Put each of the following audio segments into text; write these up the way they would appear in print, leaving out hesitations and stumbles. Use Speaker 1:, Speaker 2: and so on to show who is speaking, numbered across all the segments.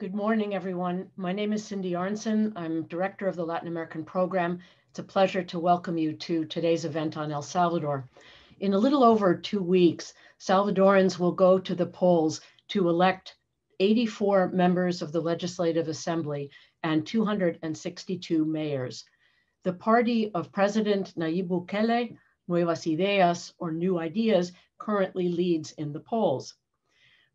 Speaker 1: Good morning, everyone. My name is Cindy Arnson. I'm director of the Latin American program. It's a pleasure to welcome you to today's event on El Salvador. In a little over 2 weeks, Salvadorans will go to the polls to elect 84 members of the Legislative Assembly and 262 mayors. The party of President Nayib Bukele, Nuevas Ideas, or New Ideas, currently leads in the polls.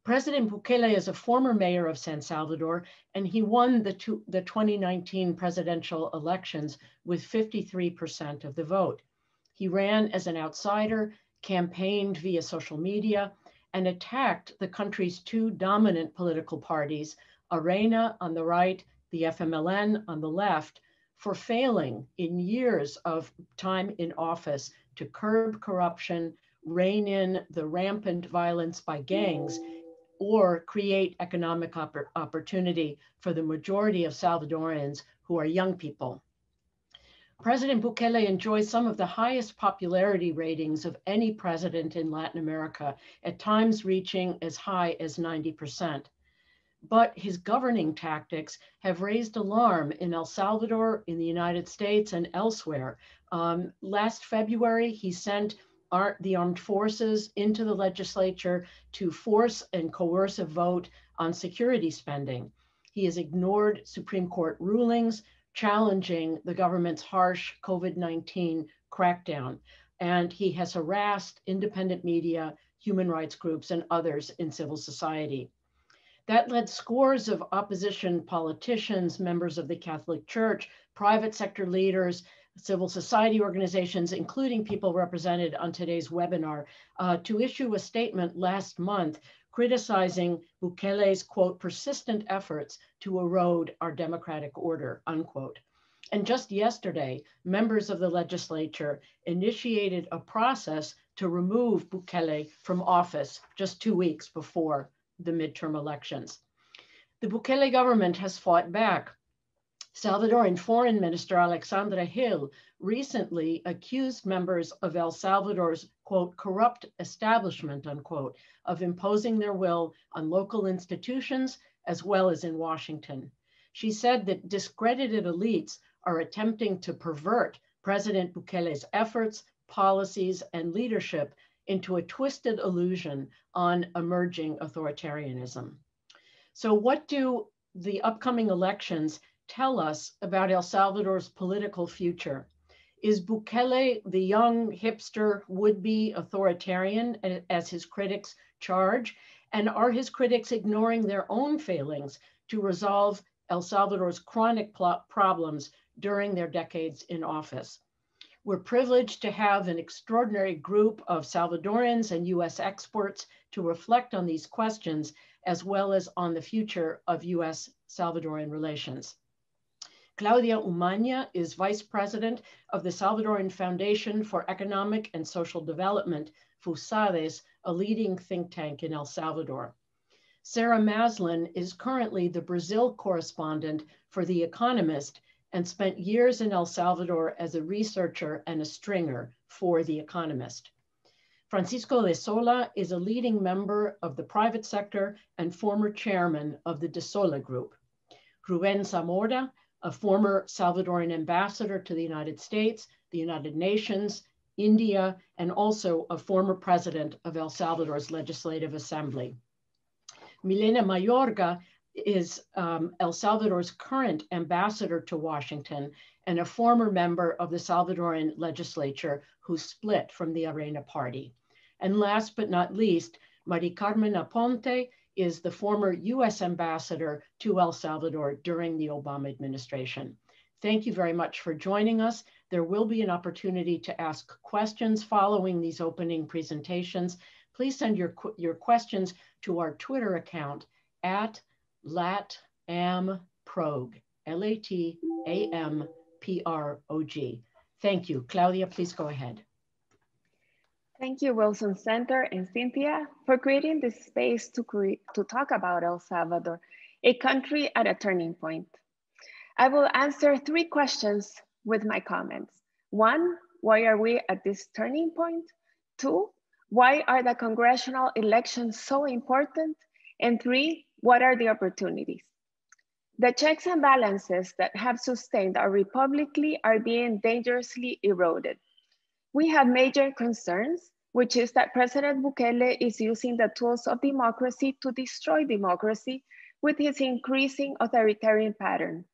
Speaker 1: President Bukele is a former mayor of San Salvador, and he won the 2019 presidential elections with 53% of the vote. He ran as an outsider, campaigned via social media, and attacked the country's two dominant political parties, Arena on the right, the FMLN on the left, for failing in years of time in office to curb corruption, rein in the rampant violence by gangs, or create economic opportunity for the majority of Salvadorans who are young people. President Bukele enjoys some of the highest popularity ratings of any president in Latin America, at times reaching as high as 90%. But his governing tactics have raised alarm in El Salvador, in the United States, and elsewhere. Last February, he sent the armed forces into the legislature to force and coerce a vote on security spending. He has ignored Supreme Court rulings challenging the government's harsh COVID-19 crackdown, and he has harassed independent media, human rights groups, and others in civil society. That led scores of opposition politicians, members of the Catholic Church, private sector leaders, civil society organizations, including people represented on today's webinar, to issue a statement last month criticizing Bukele's, quote, persistent efforts to erode our democratic order, unquote. And just yesterday, members of the legislature initiated a process to remove Bukele from office just 2 weeks before the midterm elections. The Bukele government has fought back. Salvadoran Foreign Minister Alexandra Gil recently accused members of El Salvador's, quote, corrupt establishment, unquote, of imposing their will on local institutions as well as in Washington. She said that discredited elites are attempting to pervert President Bukele's efforts, policies, and leadership into a twisted illusion on emerging authoritarianism. So what do the upcoming elections tell us about El Salvador's political future? Is Bukele the young hipster would-be authoritarian, as his critics charge? And are his critics ignoring their own failings to resolve El Salvador's chronic problems during their decades in office? We're privileged to have an extraordinary group of Salvadorans and US experts to reflect on these questions, as well as on the future of US Salvadoran relations. Claudia Umaña is Vice President of the Salvadoran Foundation for Economic and Social Development, FUSADES, a leading think tank in El Salvador. Sarah Maslin is currently the Brazil correspondent for The Economist and spent years in El Salvador as a researcher and a stringer for The Economist. Francisco de Sola is a leading member of the private sector and former chairman of the de Sola Group. Rubén Zamora, a former Salvadoran ambassador to the United States, the United Nations, India, and also a former president of El Salvador's Legislative Assembly. Milena Mayorga is El Salvador's current ambassador to Washington and a former member of the Salvadoran legislature who split from the Arena party. And last but not least, Mari Carmen Aponte is the former US ambassador to El Salvador during the Obama administration. Thank you very much for joining us. There will be an opportunity to ask questions following these opening presentations. Please send your questions to our Twitter account at LATAMPROG, LATAMPROG. Thank you. Claudia, please go ahead.
Speaker 2: Thank you, Wilson Center and Cynthia, for creating this space to talk about El Salvador, a country at a turning point. I will answer 3 questions with my comments. 1, why are we at this turning point? 2, why are the congressional elections so important? And 3, what are the opportunities? The checks and balances that have sustained our republic are being dangerously eroded. We have major concerns, which is that President Bukele is using the tools of democracy to destroy democracy with his increasing authoritarian pattern.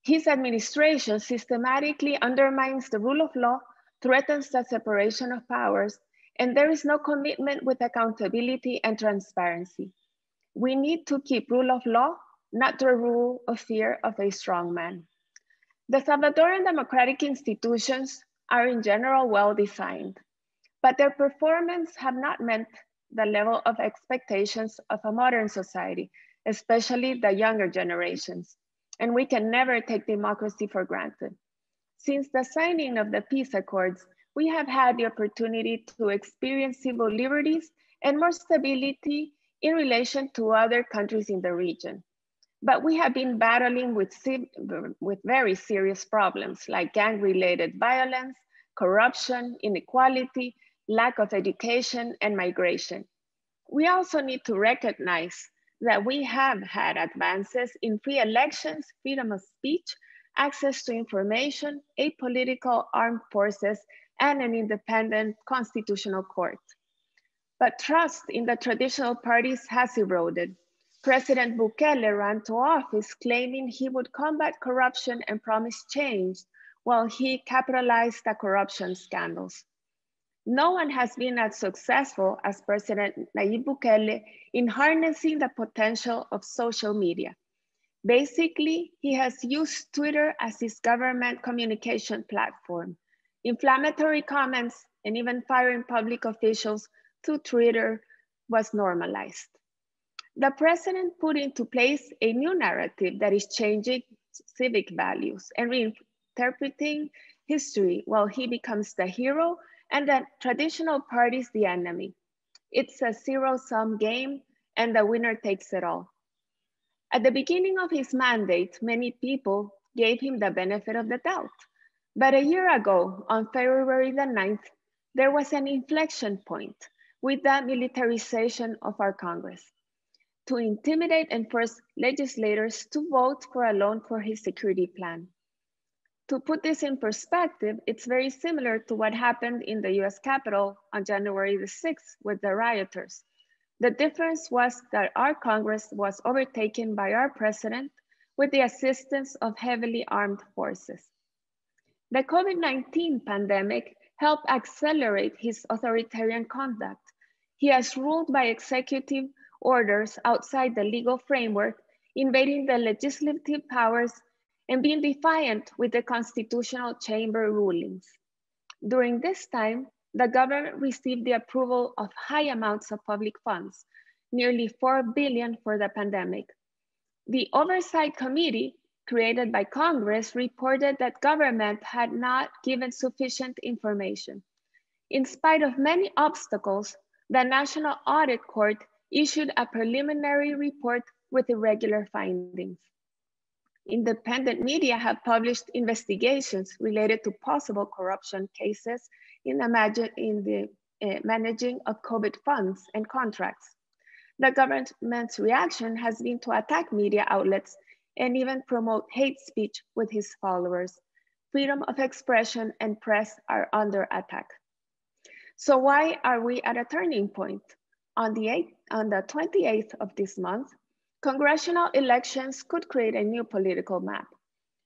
Speaker 2: His administration systematically undermines the rule of law, threatens the separation of powers, and there is no commitment with accountability and transparency. We need to keep rule of law, not the rule of fear of a strong man. The Salvadoran democratic institutions are in general well designed, but their performance have not met the level of expectations of a modern society, especially the younger generations. And we can never take democracy for granted. Since the signing of the peace accords, we have had the opportunity to experience civil liberties and more stability in relation to other countries in the region. But we have been battling with very serious problems like gang-related violence, corruption, inequality, lack of education, and migration. We also need to recognize that we have had advances in free elections, freedom of speech, access to information, apolitical armed forces, and an independent constitutional court. But trust in the traditional parties has eroded. President Bukele ran to office claiming he would combat corruption and promise change while he capitalized the corruption scandals. No one has been as successful as President Nayib Bukele in harnessing the potential of social media. Basically, he has used Twitter as his government communication platform. Inflammatory comments and even firing public officials through Twitter was normalized. The president put into place a new narrative that is changing civic values and reinterpreting history while he becomes the hero and the traditional parties the enemy. It's a zero-sum game and the winner takes it all. At the beginning of his mandate, many people gave him the benefit of the doubt. But a year ago, on February the 9th, there was an inflection point with the militarization of our Congress to intimidate and force legislators to vote for a loan for his security plan. To put this in perspective, it's very similar to what happened in the US Capitol on January the 6th with the rioters. The difference was that our Congress was overtaken by our president with the assistance of heavily armed forces. The COVID-19 pandemic helped accelerate his authoritarian conduct. He has ruled by executive orders outside the legal framework, invading the legislative powers and being defiant with the constitutional chamber rulings. During this time, the government received the approval of high amounts of public funds, nearly $4 billion for the pandemic. The Oversight Committee created by Congress reported that government had not given sufficient information. In spite of many obstacles, the National Audit Court issued a preliminary report with irregular findings. Independent media have published investigations related to possible corruption cases in the managing of COVID funds and contracts. The government's reaction has been to attack media outlets and even promote hate speech with his followers. Freedom of expression and press are under attack. So why are we at a turning point? On the 28th of this month, congressional elections could create a new political map.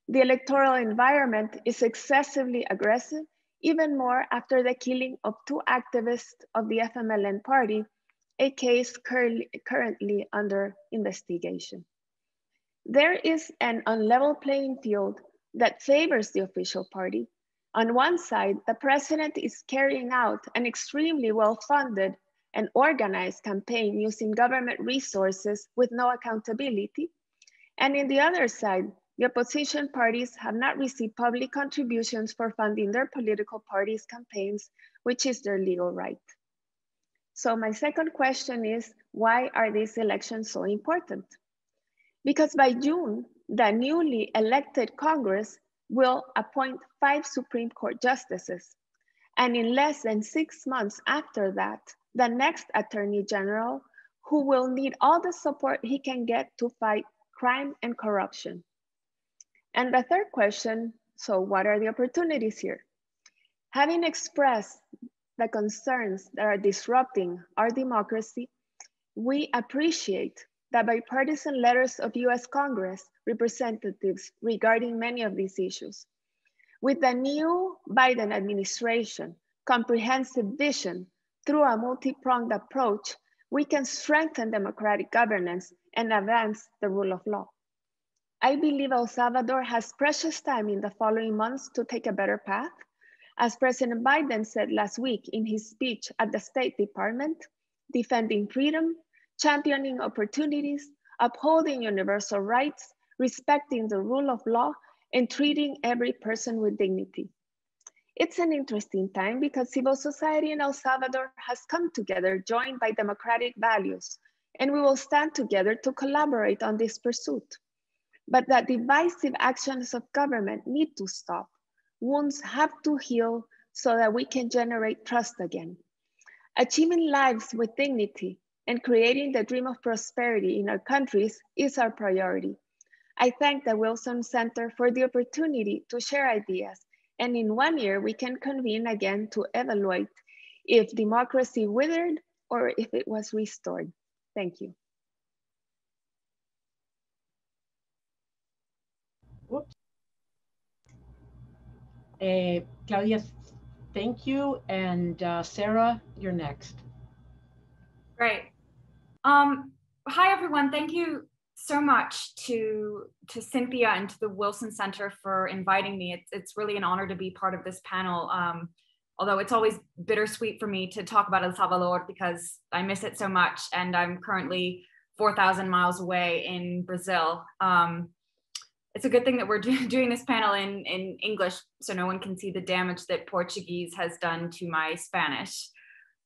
Speaker 2: The electoral environment is excessively aggressive, even more after the killing of 2 activists of the FMLN party, a case currently under investigation. There is an unlevel playing field that favors the official party. On one side, the president is carrying out an extremely well-funded and organized campaign using government resources with no accountability. And in the other side, the opposition parties have not received public contributions for funding their political parties' campaigns, which is their legal right. So my second question is, why are these elections so important? Because by June, the newly elected Congress will appoint 5 Supreme Court justices. And in less than 6 months after that, the next Attorney General, who will need all the support he can get to fight crime and corruption. And the third question, so what are the opportunities here? Having expressed the concerns that are disrupting our democracy, we appreciate the bipartisan letters of US Congress representatives regarding many of these issues. With the new Biden administration comprehensive vision through a multi-pronged approach, we can strengthen democratic governance and advance the rule of law. I believe El Salvador has precious time in the following months to take a better path. As President Biden said last week in his speech at the State Department, defending freedom, championing opportunities, upholding universal rights, respecting the rule of law, and treating every person with dignity. It's an interesting time because civil society in El Salvador has come together, joined by democratic values, and we will stand together to collaborate on this pursuit. But the divisive actions of government need to stop. Wounds have to heal so that we can generate trust again. Achieving lives with dignity and creating the dream of prosperity in our countries is our priority. I thank the Wilson Center for the opportunity to share ideas, and in 1 year we can convene again to evaluate if democracy withered or if it was restored. Thank you.
Speaker 1: Whoops. Claudia, thank you. And Sarah, you're next.
Speaker 3: Great. Hi, everyone. Thank you so much to Cynthia and to the Wilson Center for inviting me. It's really an honor to be part of this panel. Although it's always bittersweet for me to talk about El Salvador because I miss it so much, and I'm currently 4,000 miles away in Brazil. It's a good thing that we're doing this panel in English so no one can see the damage that Portuguese has done to my Spanish.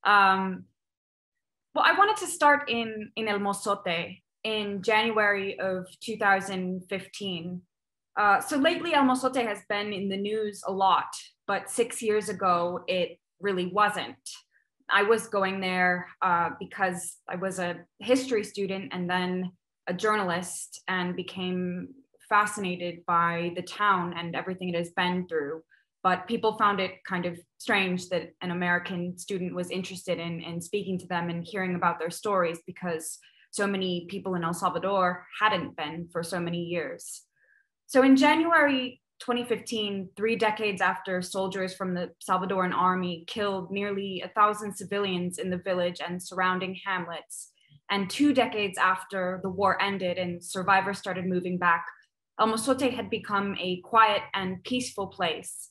Speaker 3: Well, I wanted to start in El Mozote in January of 2015. So lately El Mozote has been in the news a lot, but 6 years ago, it really wasn't. I was going there because I was a history student and then a journalist and became fascinated by the town and everything it has been through. But people found it kind of strange that an American student was interested in speaking to them and hearing about their stories because so many people in El Salvador hadn't been for so many years. So in January 2015, 3 decades after soldiers from the Salvadoran army killed nearly 1,000 civilians in the village and surrounding hamlets, and 2 decades after the war ended and survivors started moving back, El Mozote had become a quiet and peaceful place.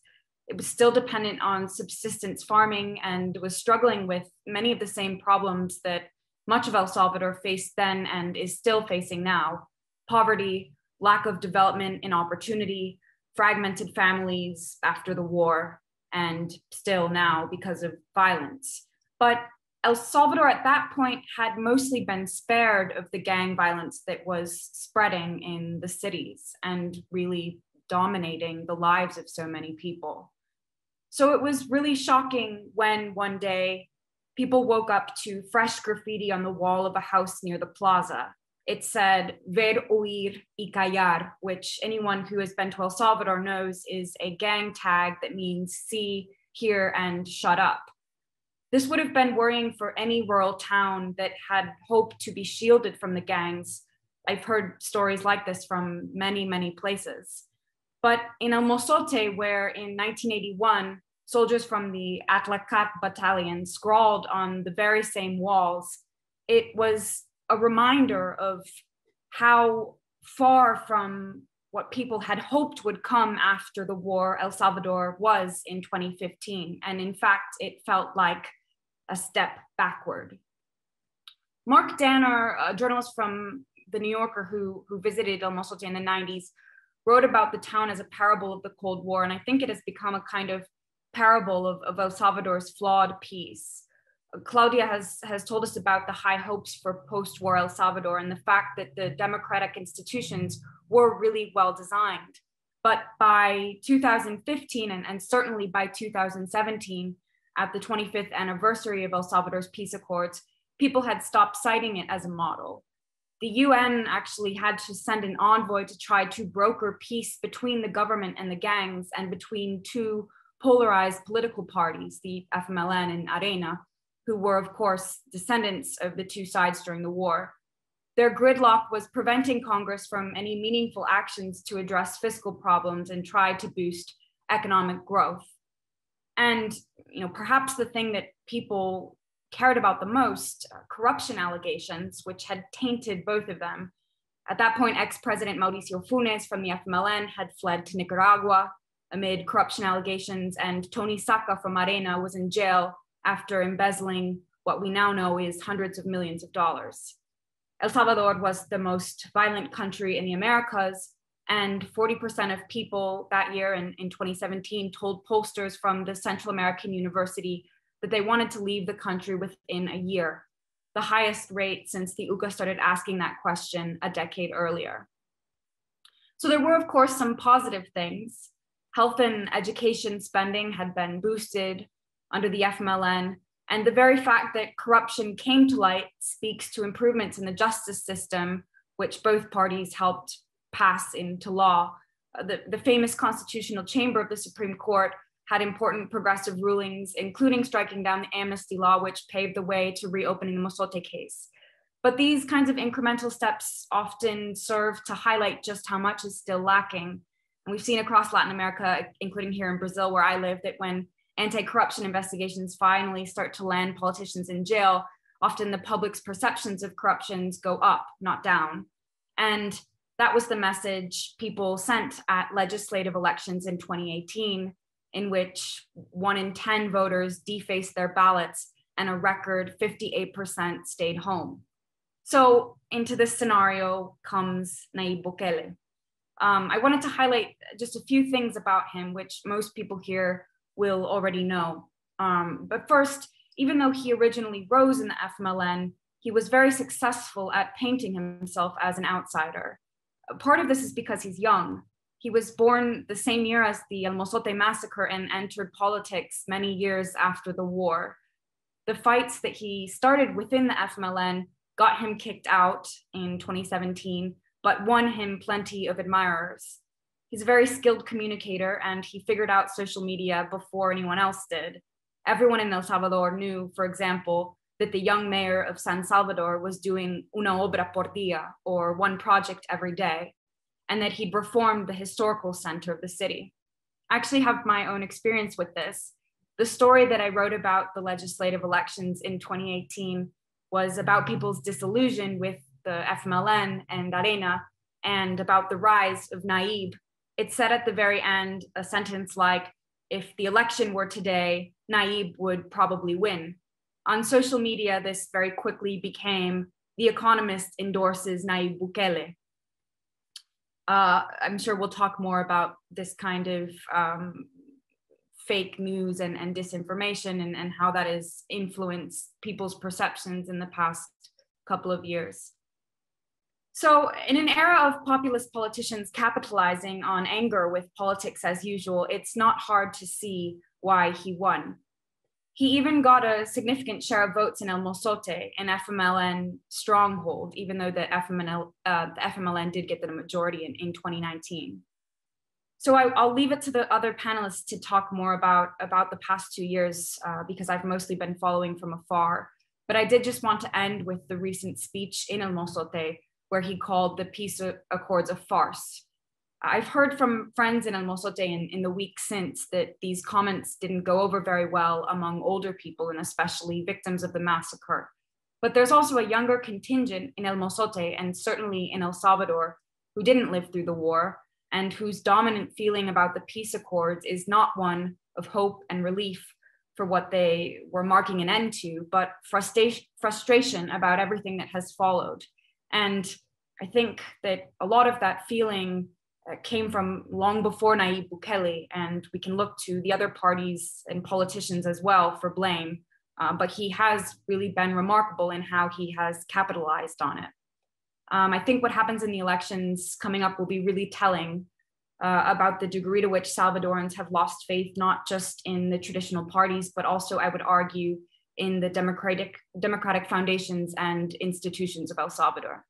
Speaker 3: It was still dependent on subsistence farming and was struggling with many of the same problems that much of El Salvador faced then and is still facing now: poverty, lack of development and opportunity, fragmented families after the war, and still now because of violence. But El Salvador at that point had mostly been spared of the gang violence that was spreading in the cities and really dominating the lives of so many people. So it was really shocking when one day people woke up to fresh graffiti on the wall of a house near the plaza. It said, ver, oír y callar, which anyone who has been to El Salvador knows is a gang tag that means see, hear, and shut up. This would have been worrying for any rural town that had hoped to be shielded from the gangs. I've heard stories like this from many, many places. But in El Mozote, where in 1981, soldiers from the Atlacat battalion scrawled on the very same walls, it was a reminder of how far from what people had hoped would come after the war El Salvador was in 2015. And in fact, it felt like a step backward. Mark Danner, a journalist from The New Yorker who visited El Mozote in the 90s, wrote about the town as a parable of the Cold War. And I think it has become a kind of parable of El Salvador's flawed peace. Claudia has told us about the high hopes for post-war El Salvador and the fact that the democratic institutions were really well designed. But by 2015, and certainly by 2017, at the 25th anniversary of El Salvador's peace accords, people had stopped citing it as a model. the UN actually had to send an envoy to try to broker peace between the government and the gangs and between two polarized political parties, the FMLN and Arena, who were, of course, descendants of the two sides during the war. Their gridlock was preventing Congress from any meaningful actions to address fiscal problems and try to boost economic growth. And perhaps the thing that people cared about the most, corruption allegations, which had tainted both of them. At that point, ex-President Mauricio Funes from the FMLN had fled to Nicaragua amid corruption allegations, and Tony Saca from Arena was in jail after embezzling what we now know is hundreds of millions of dollars. El Salvador was the most violent country in the Americas, and 40% of people that year in 2017 told pollsters from the Central American University that they wanted to leave the country within a year, the highest rate since the UCA started asking that question a decade earlier. So there were, of course, some positive things. Health and education spending had been boosted under the FMLN, and the very fact that corruption came to light speaks to improvements in the justice system, which both parties helped pass into law. The famous Constitutional Chamber of the Supreme Court had important progressive rulings, including striking down the amnesty law, which paved the way to reopening the Mozote case. But these kinds of incremental steps often serve to highlight just how much is still lacking. And we've seen across Latin America, including here in Brazil, where I live, that when anti-corruption investigations finally start to land politicians in jail, often the public's perceptions of corruptions go up, not down. And that was the message people sent at legislative elections in 2018, in which 1 in 10 voters defaced their ballots and a record 58% stayed home. So into this scenario comes Nayib Bukele. I wanted to highlight just a few things about him, which most people here will already know. But first, even though he originally rose in the FMLN, he was very successful at painting himself as an outsider. Part of this is because he's young. He was born the same year as the El Mozote massacre and entered politics many years after the war. The fights that he started within the FMLN got him kicked out in 2017, but won him plenty of admirers. He's a very skilled communicator, and he figured out social media before anyone else did. Everyone in El Salvador knew, for example, that the young mayor of San Salvador was doing una obra por día, or one project every day, and that he'd reformed the historical center of the city. I actually have my own experience with this. The story that I wrote about the legislative elections in 2018 was about people's disillusion with the FMLN and Arena, and about the rise of Nayib. It said at the very end a sentence like, if the election were today, Nayib would probably win. On social media, this very quickly became, The Economist endorses Nayib Bukele. I'm sure we'll talk more about this kind of fake news and disinformation and how that has influenced people's perceptions in the past couple of years. So in an era of populist politicians capitalizing on anger with politics as usual, it's not hard to see why he won. He even got a significant share of votes in El Mozote, an FMLN stronghold, even though the FMLN did get the majority in 2019. So I'll leave it to the other panelists to talk more about the past 2 years because I've mostly been following from afar. But I did just want to end with the recent speech in El Mozote, where he called the peace accords a farce. I've heard from friends in El Mozote in the week since that these comments didn't go over very well among older people and especially victims of the massacre. But there's also a younger contingent in El Mozote and certainly in El Salvador who didn't live through the war and whose dominant feeling about the peace accords is not one of hope and relief for what they were marking an end to, but frustration about everything that has followed. And I think that a lot of that feeling came from long before Nayib Bukele, and we can look to the other parties and politicians as well for blame, but he has really been remarkable in how he has capitalized on it. I think what happens in the elections coming up will be really telling about the degree to which Salvadorans have lost faith, not just in the traditional parties, but also, I would argue, in the democratic foundations and institutions of El Salvador.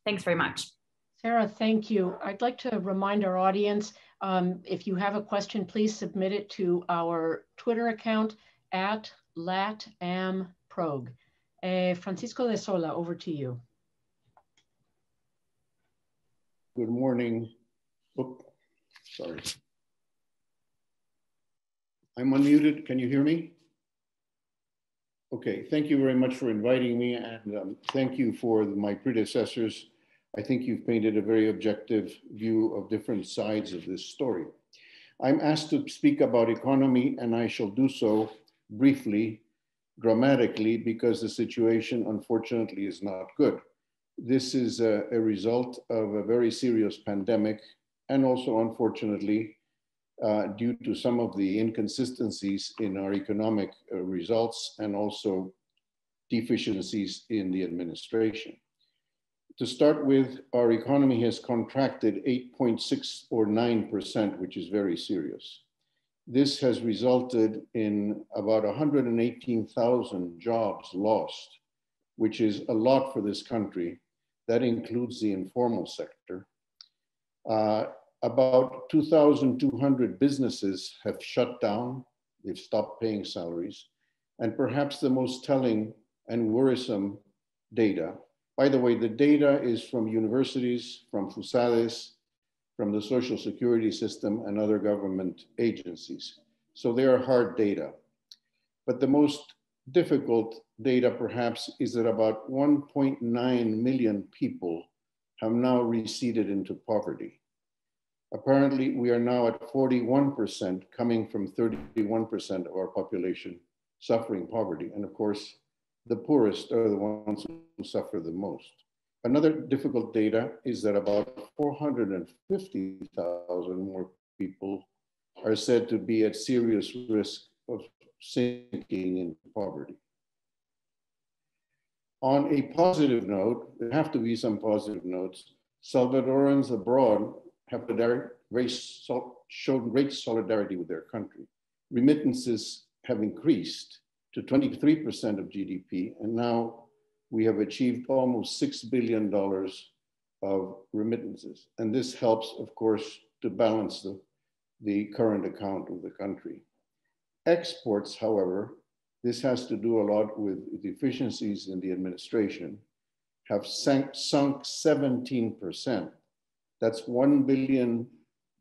Speaker 3: Thanks very much.
Speaker 1: Sarah, thank you. I'd like to remind our audience, if you have a question, please submit it to our Twitter account at LatAmProg. Francisco de Sola, over to you.
Speaker 4: Good morning. Oh, sorry. I'm unmuted. Can you hear me? Okay, thank you very much for inviting me, and thank you for my predecessors. I think you've painted a very objective view of different sides of this story. I'm asked to speak about economy, and I shall do so briefly, dramatically, because the situation, unfortunately, is not good. This is a result of a very serious pandemic, and also, unfortunately, due to some of the inconsistencies in our economic results and also deficiencies in the administration. To start with, our economy has contracted 8.6 or 9%, which is very serious. This has resulted in about 118,000 jobs lost, which is a lot for this country. That includes the informal sector. About 2,200 businesses have shut down. They've stopped paying salaries. And perhaps the most telling and worrisome data, by the way, the data is from universities, from FUSADES, from the Social Security system and other government agencies. So they are hard data. But the most difficult data perhaps is that about 1.9 million people have now receded into poverty. Apparently, we are now at 41%, coming from 31% of our population suffering poverty. And of course, the poorest are the ones who suffer the most. Another difficult data is that about 450,000 more people are said to be at serious risk of sinking into poverty. On a positive note, there have to be some positive notes. Salvadorans abroad have shown great solidarity with their country. Remittances have increased to 23% of GDP, and now we have achieved almost $6 billion of remittances. And this helps, of course, to balance the current account of the country. Exports, however, this has to do a lot with deficiencies in the administration, have sunk 17%. That's $1 billion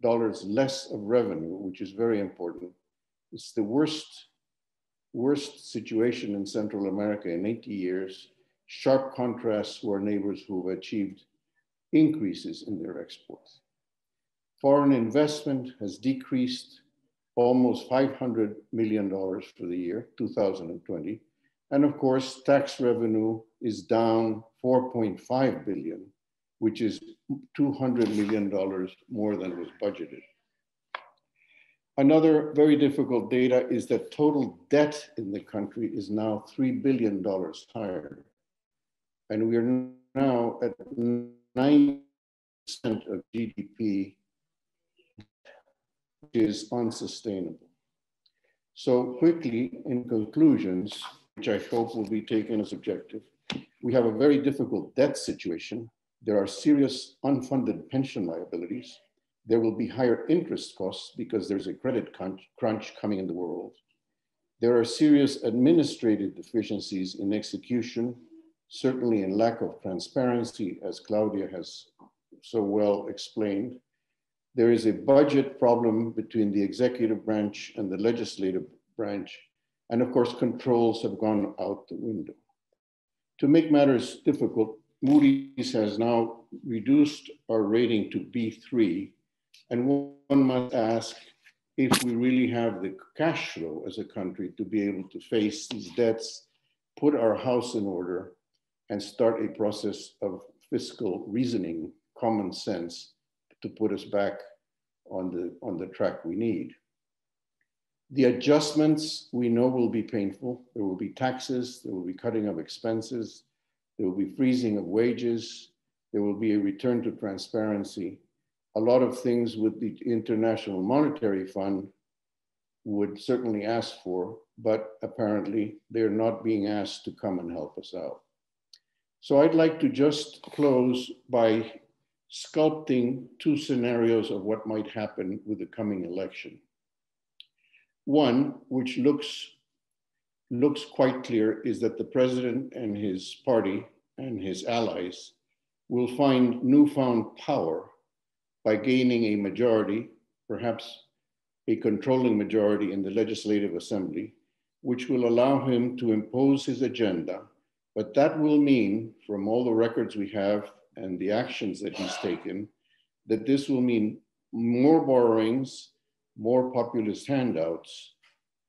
Speaker 4: less of revenue, which is very important. It's the worst situation in Central America in 80 years. Sharp contrast to our neighbors who have achieved increases in their exports. Foreign investment has decreased almost $500 million for the year 2020. And of course, tax revenue is down $4.5 billion, which is $200 million more than was budgeted. Another very difficult data is that total debt in the country is now $3 billion higher. And we are now at 9% of GDP, which is unsustainable. So quickly, in conclusions, which I hope will be taken as objective, we have a very difficult debt situation. There are serious unfunded pension liabilities. There will be higher interest costs because there's a credit crunch coming in the world. There are serious administrative deficiencies in execution, certainly in lack of transparency, as Claudia has so well explained. There is a budget problem between the executive branch and the legislative branch. And of course, controls have gone out the window. To make matters difficult, Moody's has now reduced our rating to B3. And one must ask if we really have the cash flow as a country to be able to face these debts, put our house in order, and start a process of fiscal reasoning, common sense, to put us back on the track we need. The adjustments we know will be painful. There will be taxes, there will be cutting of expenses, there will be freezing of wages, there will be a return to transparency. A lot of things with the International Monetary Fund would certainly ask for, but apparently they're not being asked to come and help us out. So I'd like to just close by sculpting two scenarios of what might happen with the coming election. One, which looks quite clear, is that the president and his party and his allies will find newfound power by gaining a majority, perhaps a controlling majority in the Legislative Assembly, which will allow him to impose his agenda. But that will mean, from all the records we have and the actions that he's taken, that this will mean more borrowings, more populist handouts,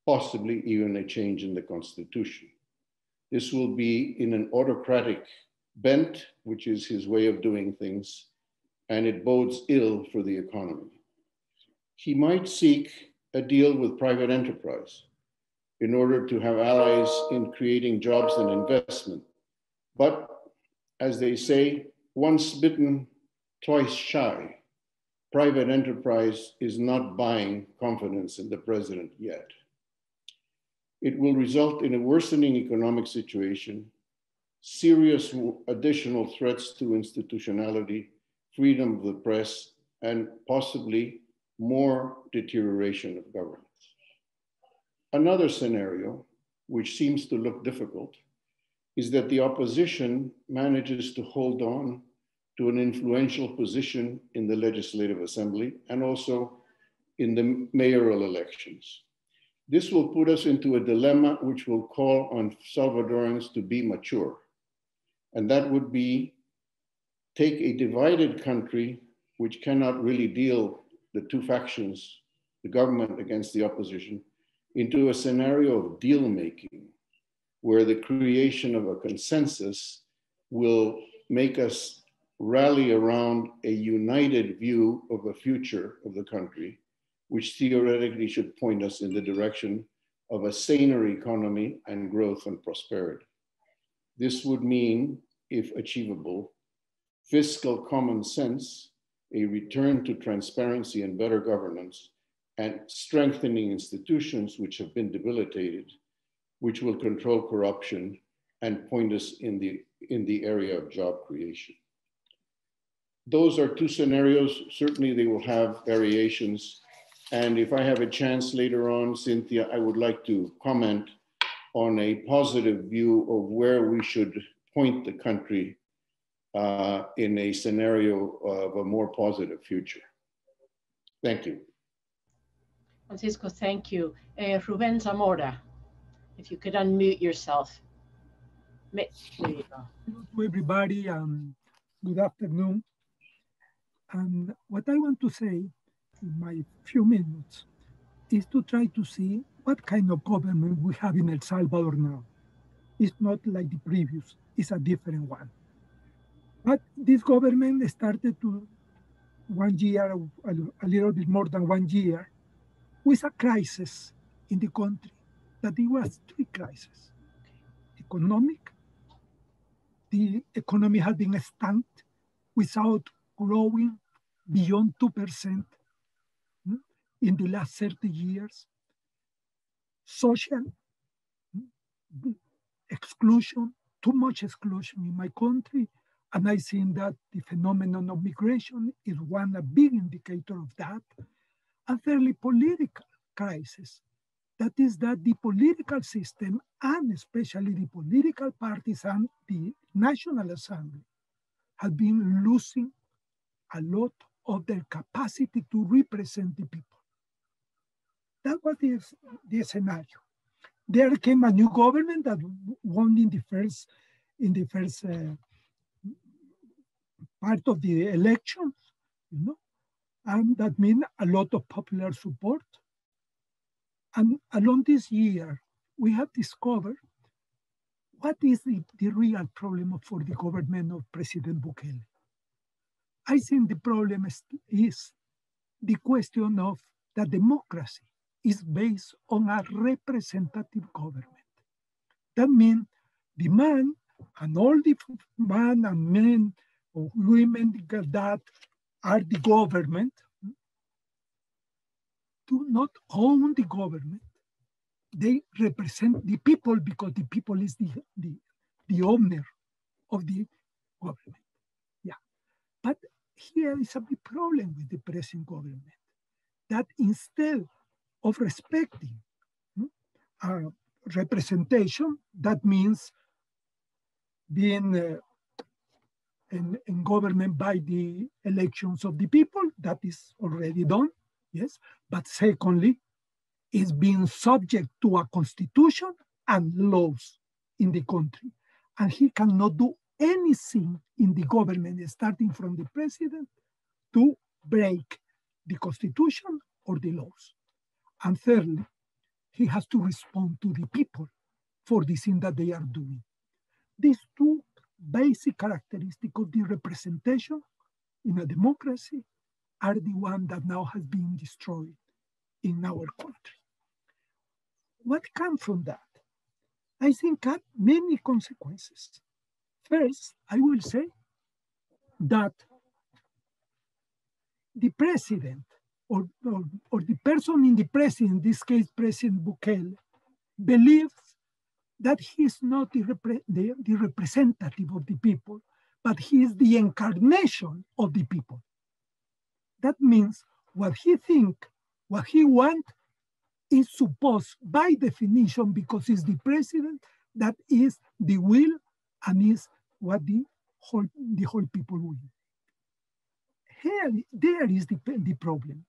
Speaker 4: possibly even a change in the Constitution. This will be in an autocratic bent, which is his way of doing things, and it bodes ill for the economy. He might seek a deal with private enterprise in order to have allies in creating jobs and investment. But as they say, once bitten, twice shy. Private enterprise is not buying confidence in the president yet. It will result in a worsening economic situation, serious additional threats to institutionality, freedom of the press, and possibly more deterioration of governance. Another scenario, which seems to look difficult, is that the opposition manages to hold on to an influential position in the Legislative Assembly and also in the mayoral elections. This will put us into a dilemma which will call on Salvadorans to be mature. And that would be take a divided country which cannot really deal the two factions, the government against the opposition, into a scenario of deal making, where the creation of a consensus will make us rally around a united view of the future of the country, which theoretically should point us in the direction of a saner economy and growth and prosperity. This would mean, if achievable, fiscal common sense, a return to transparency and better governance, and strengthening institutions which have been debilitated, which will control corruption and point us in the area of job creation. Those are two scenarios. Certainly they will have variations. And if I have a chance later on, Cynthia, I would like to comment on a positive view of where we should point the country in a scenario of a more positive future. Thank you.
Speaker 1: Francisco, thank you. Ruben Zamora, if you could unmute yourself. There you go.
Speaker 5: Hello to everybody, good afternoon. And what I want to say in my few minutes is to try to see what kind of government we have in El Salvador now. It's not like the previous, it's a different one. But this government started to 1 year, a little bit more than 1 year, with a crisis in the country, that it was three crises. Economic, the economy had been stagnant without growing beyond 2% in the last 30 years. Social exclusion, too much exclusion in my country. And I think that the phenomenon of migration is a big indicator of that. A fairly political crisis. That is that the political system, and especially the political parties and the National Assembly, have been losing a lot of their capacity to represent the people. That was the scenario. There came a new government that won in the first part of the elections, and that means a lot of popular support. And along this year, we have discovered what is the real problem for the government of President Bukele. I think the problem is the question of that democracy is based on a representative government. That means the man and all the man and men or women that are the government do not own the government. They represent the people because the people is the owner of the government. Yeah, but here is a big problem with the present government, that instead of respecting representation, that means being in government by the elections of the people, that is already done, yes. But secondly, is being subject to a constitution and laws in the country. And he cannot do anything in the government, starting from the president, to break the constitution or the laws. And thirdly, he has to respond to the people for the thing that they are doing. These two basic characteristics of the representation in a democracy are the one that now has been destroyed in our country. What comes from that? I think have many consequences. First, I will say that the president or the person in the president, in this case, President Bukele, believes that he's not the representative of the people, but he is the incarnation of the people. That means what he thinks, what he wants, is supposed by definition, because he's the president, that is the will and is what the whole people will. There is the problem,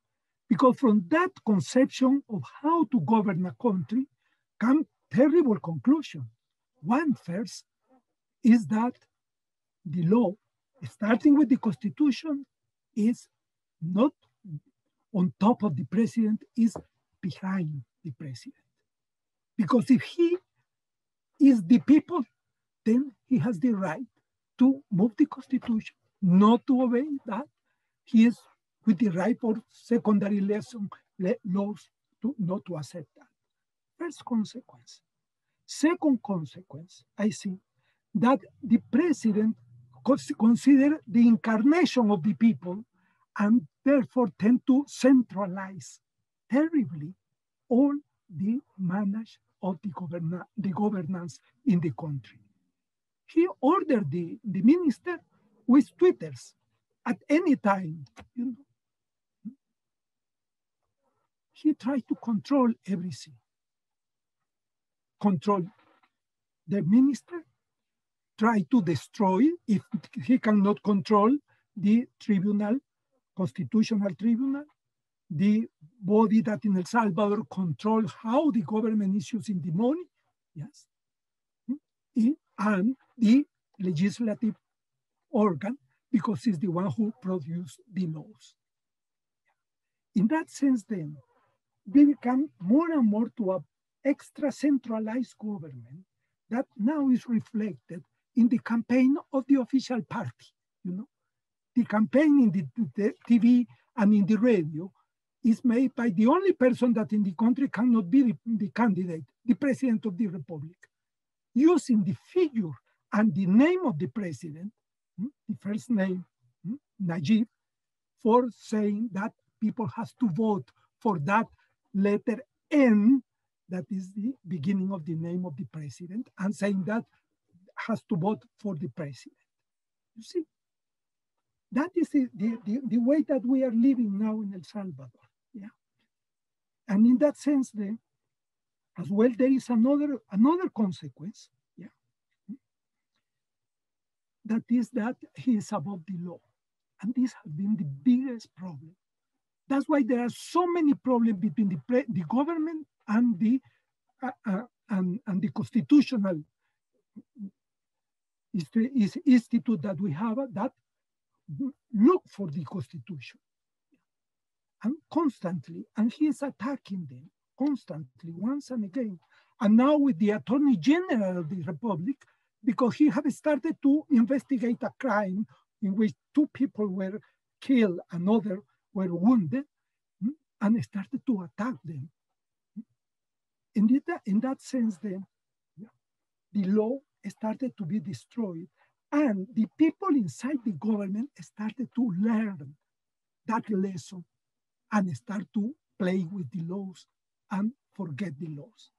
Speaker 5: because from that conception of how to govern a country come terrible conclusion. One first is that the law, starting with the constitution, is not on top of the president, is behind the president. Because if he is the people, then he has the right to move the constitution, not to obey that. He is with the right for secondary laws to not to accept that. First consequence. Second consequence, I think that the president considers the incarnation of the people and therefore tend to centralize terribly all the management of the governance in the country. He ordered the minister with Twitters at any time. You know. He tried to control everything. Control the minister, try to destroy, if he cannot control the tribunal, constitutional tribunal, the body that in El Salvador controls how the government is using the money, yes, and the legislative organ, because it's the one who produced the laws. In that sense, then, we become more and more to a extra centralized government that now is reflected in the campaign of the official party. You know, the campaign in the TV and in the radio is made by the only person that in the country cannot be the candidate, the president of the republic, using the figure and the name of the president, the first name, Najib, for saying that people has to vote for that letter N, that is the beginning of the name of the president, and saying that has to vote for the president. You see, that is the way that we are living now in El Salvador. Yeah, and in that sense, then, as well, there is another consequence. Yeah, that is that he is above the law, and this has been the biggest problem. That's why there are so many problems between the government and the constitutional institute that we have that look for the constitution. And constantly, and he is attacking them constantly, once and again. And now with the Attorney General of the Republic, because he have started to investigate a crime in which 2 people were killed and others were wounded, and started to attack them. In that sense, then, the law started to be destroyed, and the people inside the government started to learn that lesson and start to play with the laws and forget the laws.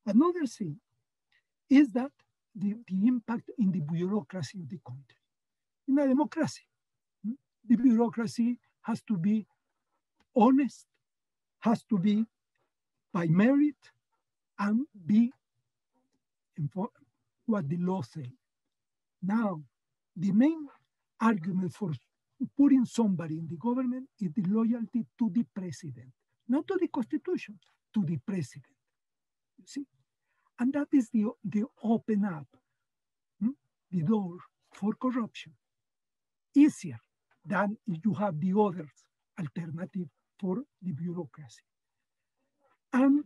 Speaker 5: Another thing is that the impact in the bureaucracy of the country. In a democracy, the bureaucracy has to be honest, has to be by merit, and be what the law says. Now, the main argument for putting somebody in the government is the loyalty to the president, not to the constitution, to the president. You see? And that is the open up the door for corruption. Easier than if you have the other alternative for the bureaucracy. And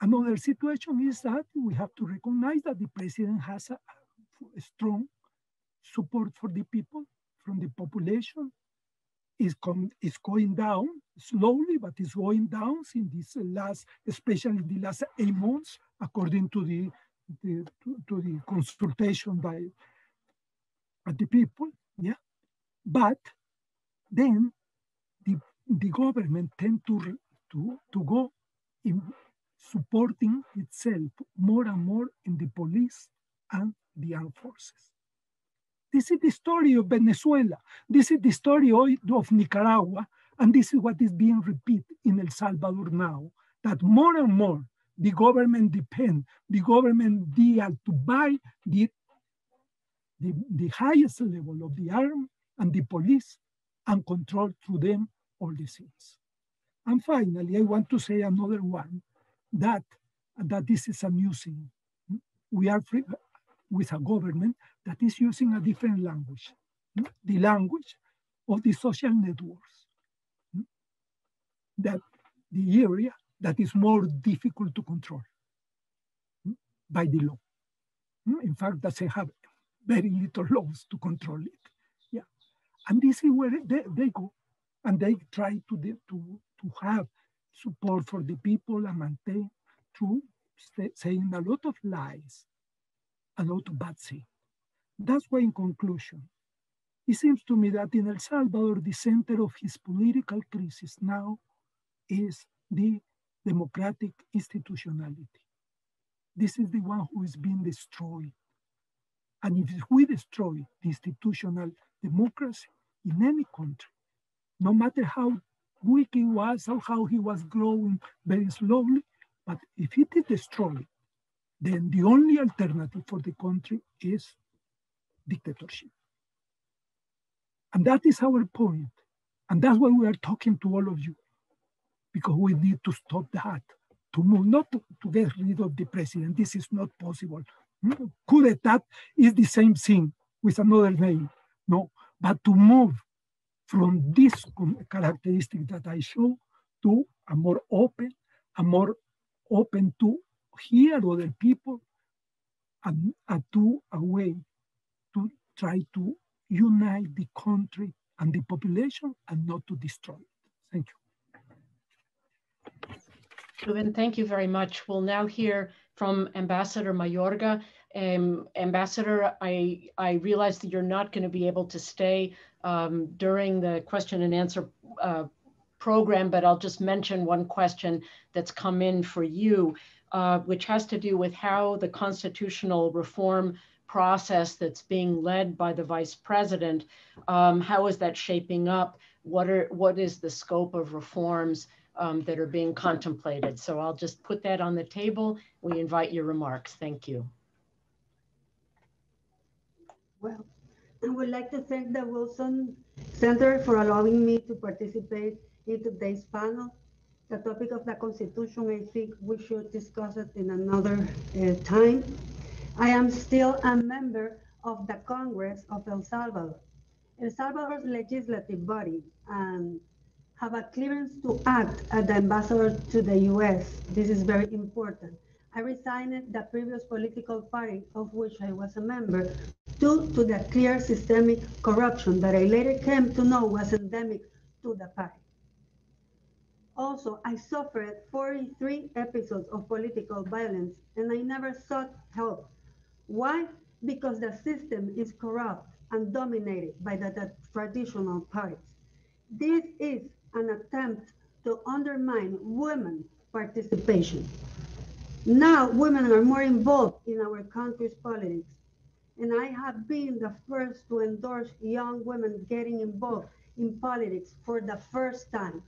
Speaker 5: another situation is that we have to recognize that the president has a strong support for the people, from the population. Is going down slowly, but it's going down in this last, especially in the last 8 months, according to the consultation by the people. Yeah, but then the government tend to go in supporting itself more and more in the police and the armed forces. This is the story of Venezuela. This is the story of Nicaragua. And this is what is being repeated in El Salvador now, that more and more the government the government deal to buy the highest level of the army and the police and control through them all the things. And finally, I want to say another one, that this is amusing. We are free with a government that is using a different language, the language of the social networks, that the area that is more difficult to control by the law. In fact, doesn't have very little laws to control it. Yeah, and this is where they go, and they try to have support for the people and maintain through saying a lot of lies, a lot of bad things. That's why, in conclusion, it seems to me that in El Salvador, the center of his political crisis now is the democratic institutionality. This is the one who is being destroyed. And if we destroy the institutional democracy in any country, no matter how weak it was or how he was growing very slowly, but if it is destroyed, then the only alternative for the country is dictatorship. And that is our point. And that's why we are talking to all of you, because we need to stop that, to move, not to get rid of the president. This is not possible. Coup d'etat is the same thing with another name. No, but to move from this characteristic that I show to a more open to hear other people, and to a way to try to unite the country and the population and not to destroy it. Thank you.
Speaker 1: Ruben, thank you very much. We'll now hear from Ambassador Mayorga. Ambassador, I realize that you're not going to be able to stay during the question and answer program, but I'll just mention one question that's come in for you, which has to do with how the constitutional reform process that's being led by the Vice President, how is that shaping up? What is the scope of reforms that are being contemplated? So I'll just put that on the table. We invite your remarks. Thank you.
Speaker 6: Well, I would like to thank the Wilson Center for allowing me to participate in today's panel. The topic of the Constitution, I think we should discuss it in another time. I am still a member of the Congress of El Salvador. El Salvador's legislative body have a clearance to act as the ambassador to the US. This is very important. I resigned the previous political party of which I was a member due to the clear systemic corruption that I later came to know was endemic to the party. Also, I suffered 43 episodes of political violence and I never sought help. Why? Because the system is corrupt and dominated by the traditional parties. This is an attempt to undermine women's participation. Now women are more involved in our country's politics, and I have been the first to endorse young women getting involved in politics for the first time.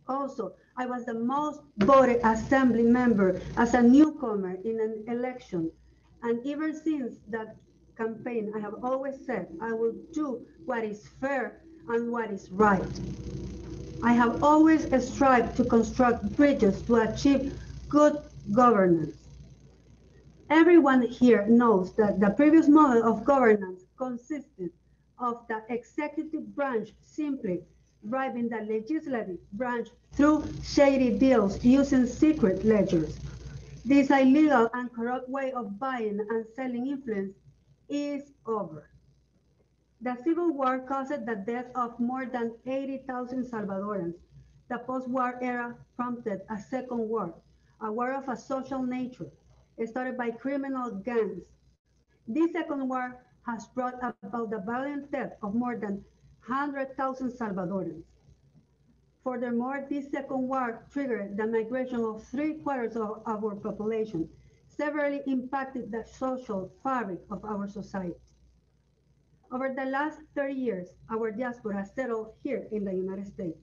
Speaker 6: Also, I was the most voted assembly member as a newcomer in an election. And ever since that campaign, I have always said I will do what is fair and what is right. I have always strived to construct bridges to achieve good governance. Everyone here knows that the previous model of governance consisted of the executive branch simply bribing the legislative branch through shady deals using secret ledgers. This illegal and corrupt way of buying and selling influence is over. The Civil War caused the death of more than 80,000 Salvadorans. The post-war era prompted a second war, a war of a social nature, started by criminal gangs. This second war has brought about the violent death of more than 100,000 Salvadorans. Furthermore, this second war triggered the migration of 3/4 of our population, severely impacted the social fabric of our society. Over the last 30 years, our diaspora settled here in the United States,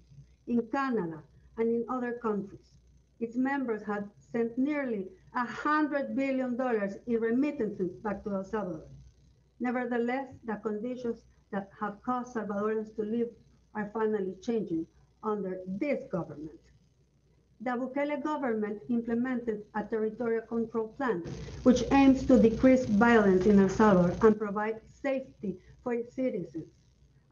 Speaker 6: in Canada, and in other countries. Its members have sent nearly $100 billion in remittances back to El Salvador. Nevertheless, the conditions that have caused Salvadorans to live are finally changing under this government. The Bukele government implemented a territorial control plan, which aims to decrease violence in El Salvador and provide safety for its citizens.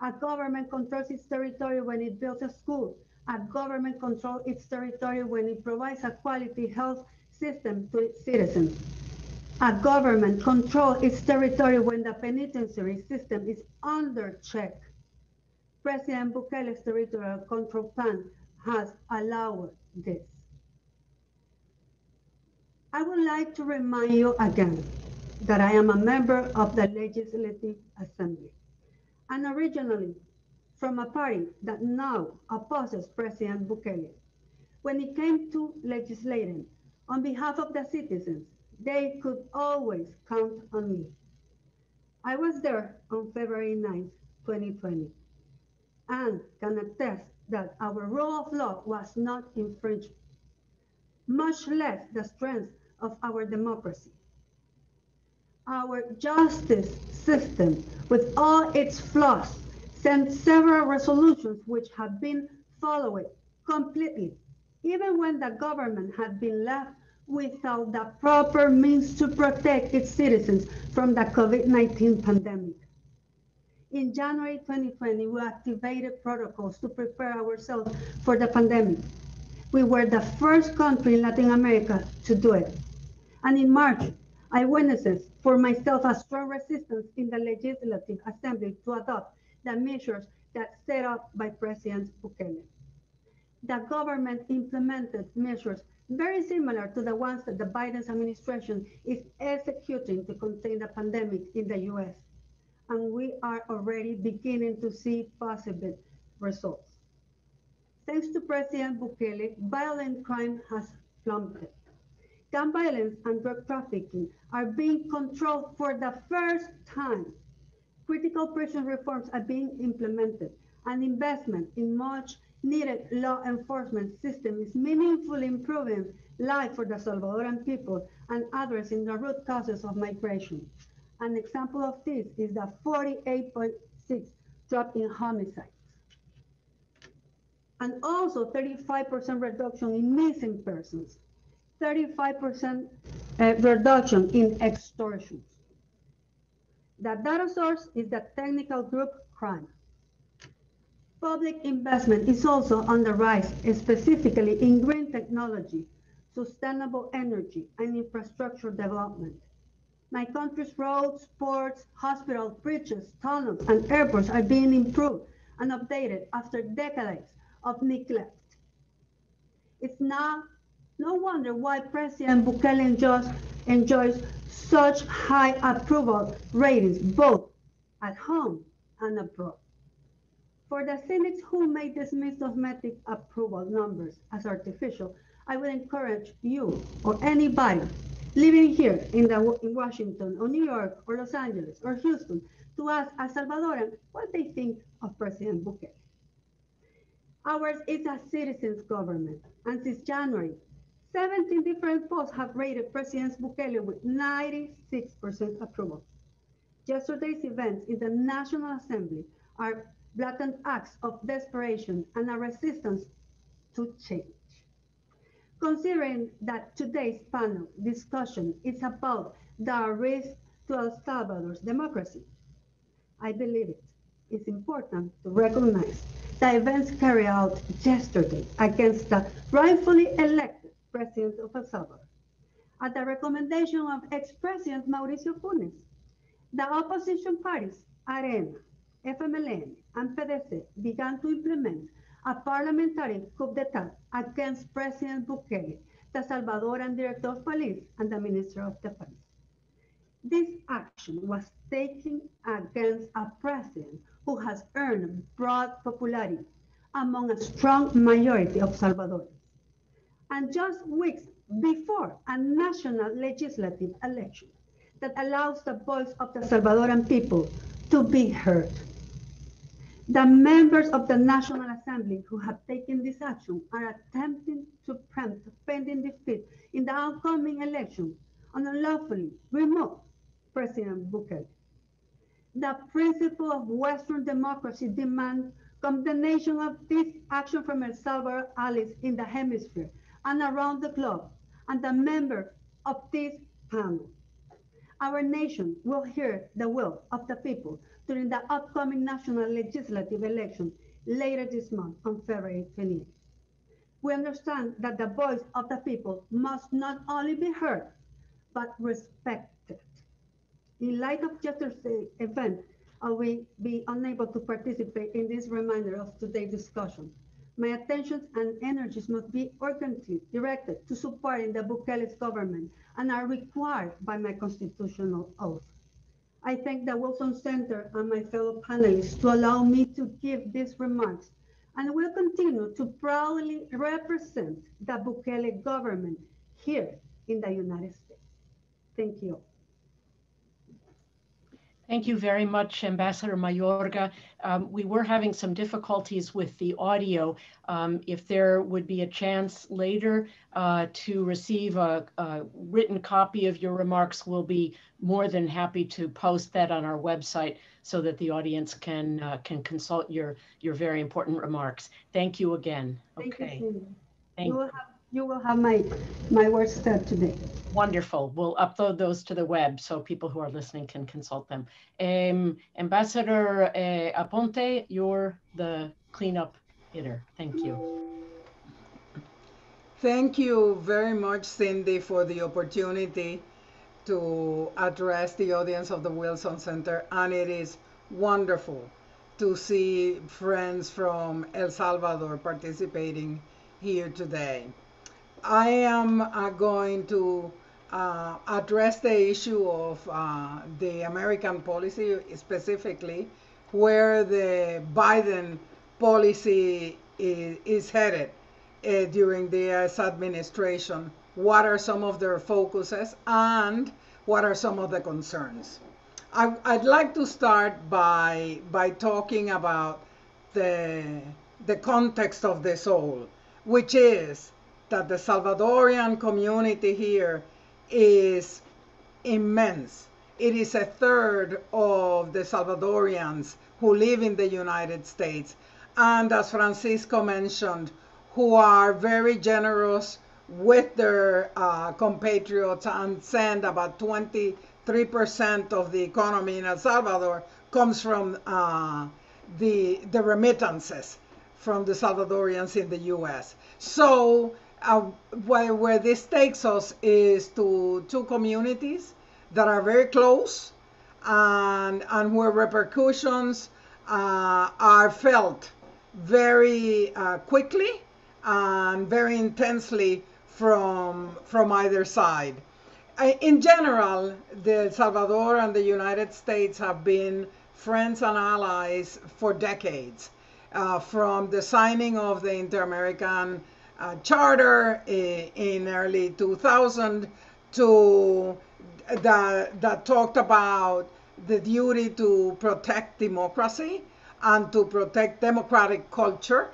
Speaker 6: A government controls its territory when it builds a school. A government controls its territory when it provides a quality health system to its citizens. A government controls its territory when the penitentiary system is under check. President Bukele's territorial control plan has allowed this. I would like to remind you again that I am a member of the Legislative Assembly, and originally from a party that now opposes President Bukele. When it came to legislating on behalf of the citizens, they could always count on me. I was there on February 9th, 2020, and can attest that our rule of law was not infringed, much less the strength of our democracy. Our justice system, with all its flaws, sent several resolutions which have been followed completely, even when the government had been left without the proper means to protect its citizens from the COVID-19 pandemic. In January 2020, we activated protocols to prepare ourselves for the pandemic. We were the first country in Latin America to do it. And in March, I witnessed for myself a strong resistance in the Legislative Assembly to adopt the measures that set up by President Bukele. The government implemented measures very similar to the ones that the Biden administration is executing to contain the pandemic in the US. And we are already beginning to see positive results. Thanks to President Bukele, violent crime has plummeted. Gun violence and drug trafficking are being controlled for the first time. Critical prison reforms are being implemented, and investment in much needed law enforcement system is meaningfully improving life for the Salvadoran people and addressing the root causes of migration. An example of this is the 48.6 drop in homicides, and also 35% reduction in missing persons, 35% reduction in extortions. The data source is the technical group crime. Public investment is also on the rise, specifically in green technology, sustainable energy, and infrastructure development. My country's roads, ports, hospitals, bridges, tunnels, and airports are being improved and updated after decades of neglect. It's now no wonder why President Bukele enjoys such high approval ratings, both at home and abroad. For the cynics who may dismiss cosmetic approval numbers as artificial, I would encourage you or anybody living here in Washington or New York or Los Angeles or Houston to ask a Salvadoran what they think of President Bukele. Ours is a citizens' government, and since January, 17 different polls have rated President Bukele with 96% approval. Yesterday's events in the National Assembly are blatant acts of desperation and a resistance to change. Considering that today's panel discussion is about the risk to El Salvador's democracy, I believe it is important to recognize the events carried out yesterday against the rightfully elected President of El Salvador. At the recommendation of ex-President Mauricio Funes, the opposition parties, Arena, FMLN, and PDC, began to implement a parliamentary coup d'etat against President Bukele, the Salvadoran Director of Police, and the Minister of Defense. This action was taken against a president who has earned broad popularity among a strong majority of Salvadorans. And just weeks before a national legislative election that allows the voice of the Salvadoran people to be heard. The members of the National Assembly who have taken this action are attempting to preempt pending defeat in the upcoming election and unlawfully remove President Bukele. The principle of Western democracy demands condemnation of this action from El Salvador allies in the hemisphere and around the globe, and the members of this panel. Our nation will hear the will of the people during the upcoming national legislative election later this month on February 28th. We understand that the voice of the people must not only be heard, but respected. In light of yesterday's event, I will be unable to participate in this reminder of today's discussion. My attention and energies must be urgently directed to supporting the Bukele's government and are required by my constitutional oath. I thank the Wilson Center and my fellow panelists to allow me to give these remarks, and will continue to proudly represent the Bukele government here in the United States. Thank you.
Speaker 1: Thank you very much, Ambassador Mayorga. We were having some difficulties with the audio. If there would be a chance later to receive a written copy of your remarks, we'll be more than happy to post that on our website so that the audience can consult your very important remarks. Thank you again.
Speaker 6: Thank
Speaker 1: okay.
Speaker 6: you,
Speaker 1: Thank
Speaker 6: you will have my words said today.
Speaker 1: Wonderful. We'll upload those to the web so people who are listening can consult them. Ambassador Aponte, you're the cleanup hitter. Thank you.
Speaker 7: Thank you very much, Cindy, for the opportunity to address the audience of the Wilson Center. And it is wonderful to see friends from El Salvador participating here today. I am going to address the issue of the American policy, specifically where the Biden policy is headed during the administration. What are some of their focuses and what are some of the concerns? I'd like to start by talking about the context of this all, which is that the Salvadorian community here is immense. It is a third of the Salvadorians who live in the United States. And as Francisco mentioned, who are very generous with their compatriots and send about 23% of the economy in El Salvador comes from the remittances from the Salvadorians in the US. So where this takes us is to two communities that are very close and where repercussions are felt very quickly and very intensely from either side. In general, El Salvador and the United States have been friends and allies for decades. From the signing of the Inter-American charter in early 2000 to that talked about the duty to protect democracy and to protect democratic culture,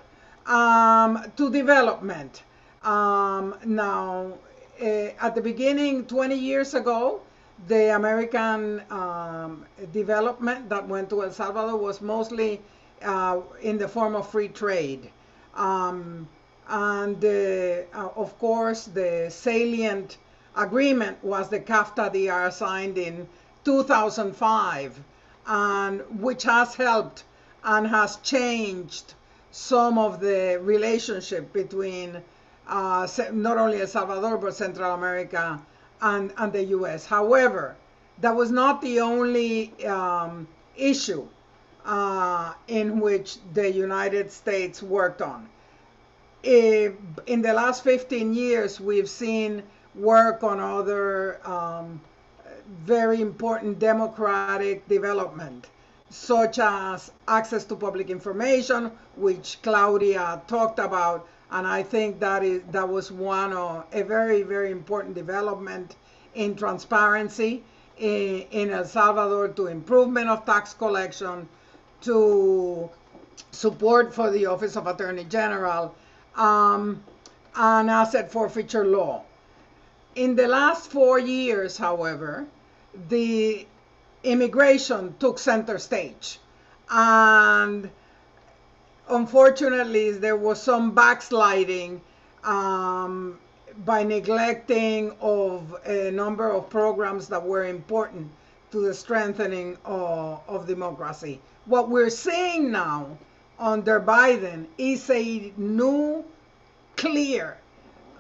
Speaker 7: to development. Now, at the beginning, 20 years ago, the American development that went to El Salvador was mostly in the form of free trade. Of course, the salient agreement was the CAFTA-DR signed in 2005, and which has helped and has changed some of the relationship between not only El Salvador, but Central America and the US. However, that was not the only issue in which the United States worked on. In the last 15 years, we've seen work on other very important democratic development, such as access to public information, which Claudia talked about, and I think that was a very, very important development in transparency in El Salvador, to improvement of tax collection, to support for the Office of Attorney General, and asset forfeiture law. In the last 4 years, however, the immigration took center stage, and unfortunately there was some backsliding by neglecting of a number of programs that were important to the strengthening of democracy. What we're seeing now under Biden is a new, clear